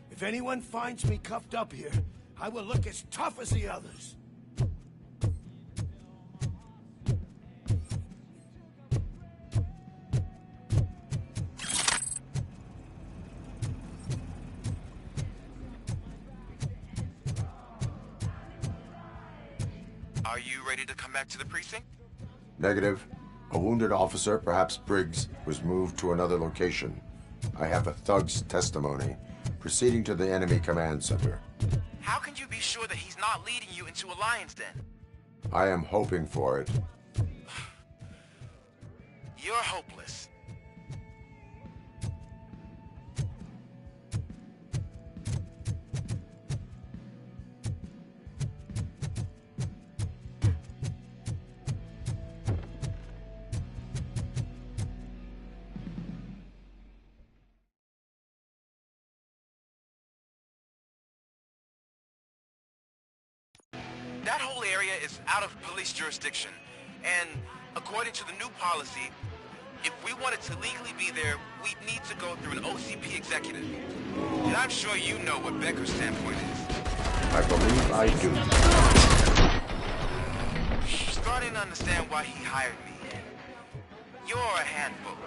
If anyone finds me cuffed up here, I will look as tough as the others. Are you ready to come back to the precinct? Negative. A wounded officer, perhaps Briggs, was moved to another location. I have a thug's testimony, proceeding to the enemy command center. How can you be sure that he's not leading you into a lion's den? I am hoping for it. You're hopeless. That whole area is out of police jurisdiction, and according to the new policy, if we wanted to legally be there, we'd need to go through an OCP executive. And I'm sure you know what Becker's standpoint is. I believe I do. Starting to understand why he hired me. You're a handful.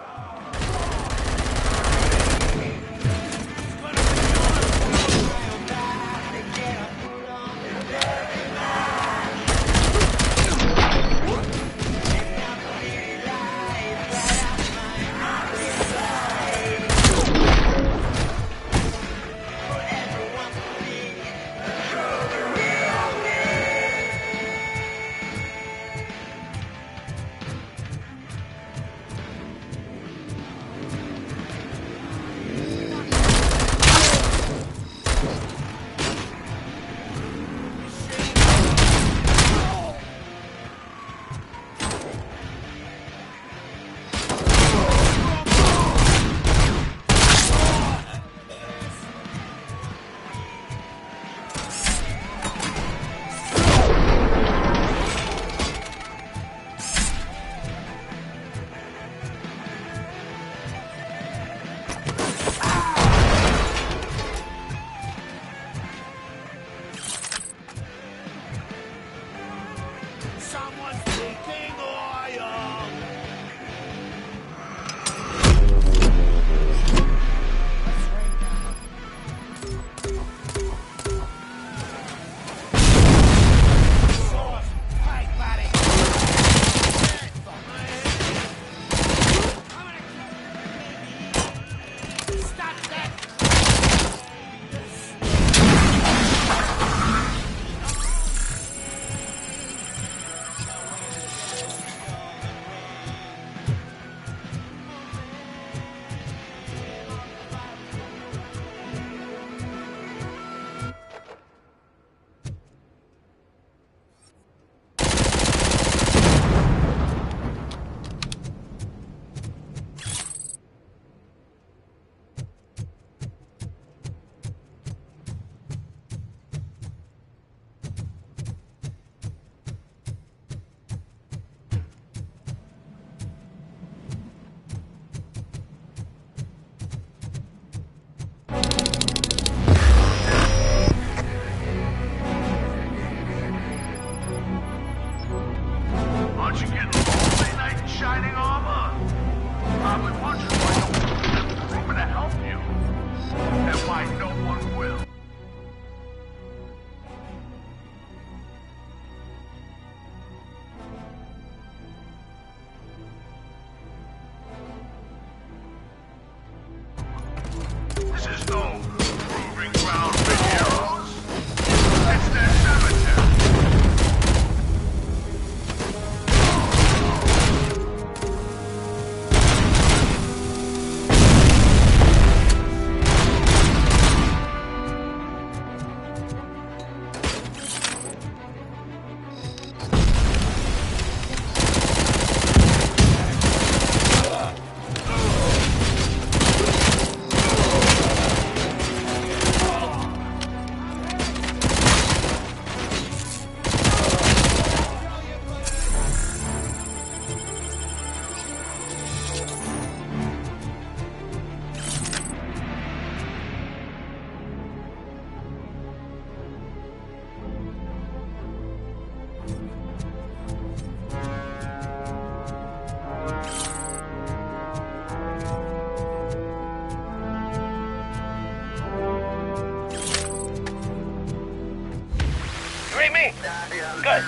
want you getting lonely, knight in shining armor? Probably wondering why no one left the room to help you. And why no one will. This is no proving ground for heroes. It's their cemetery. You read me? Good.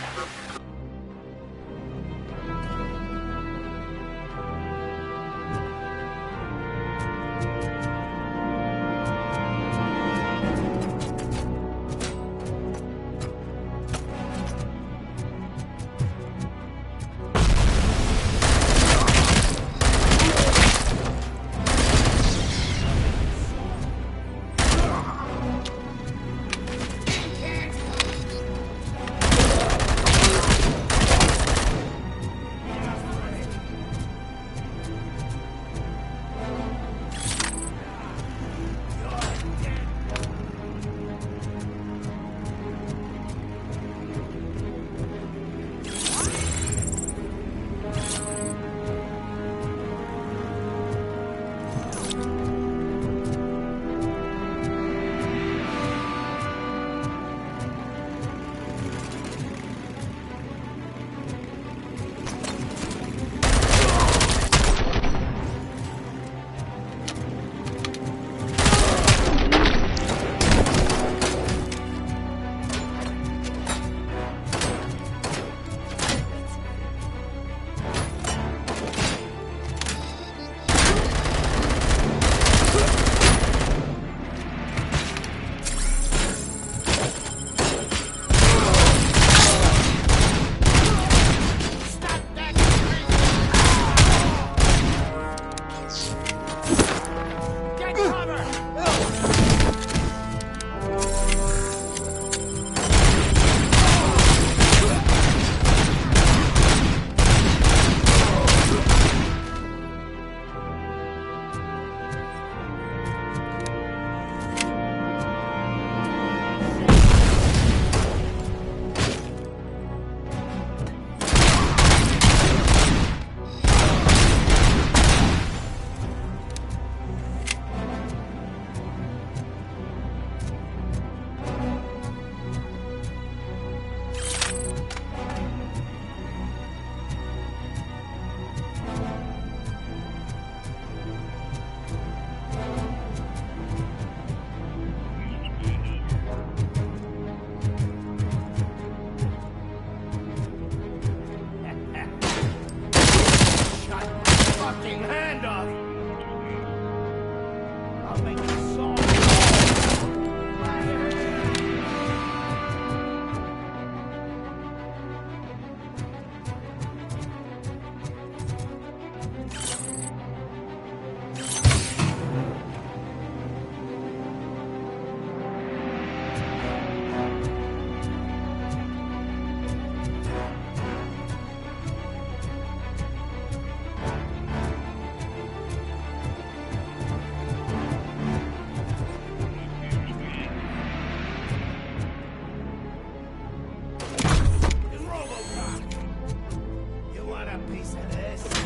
piece of this.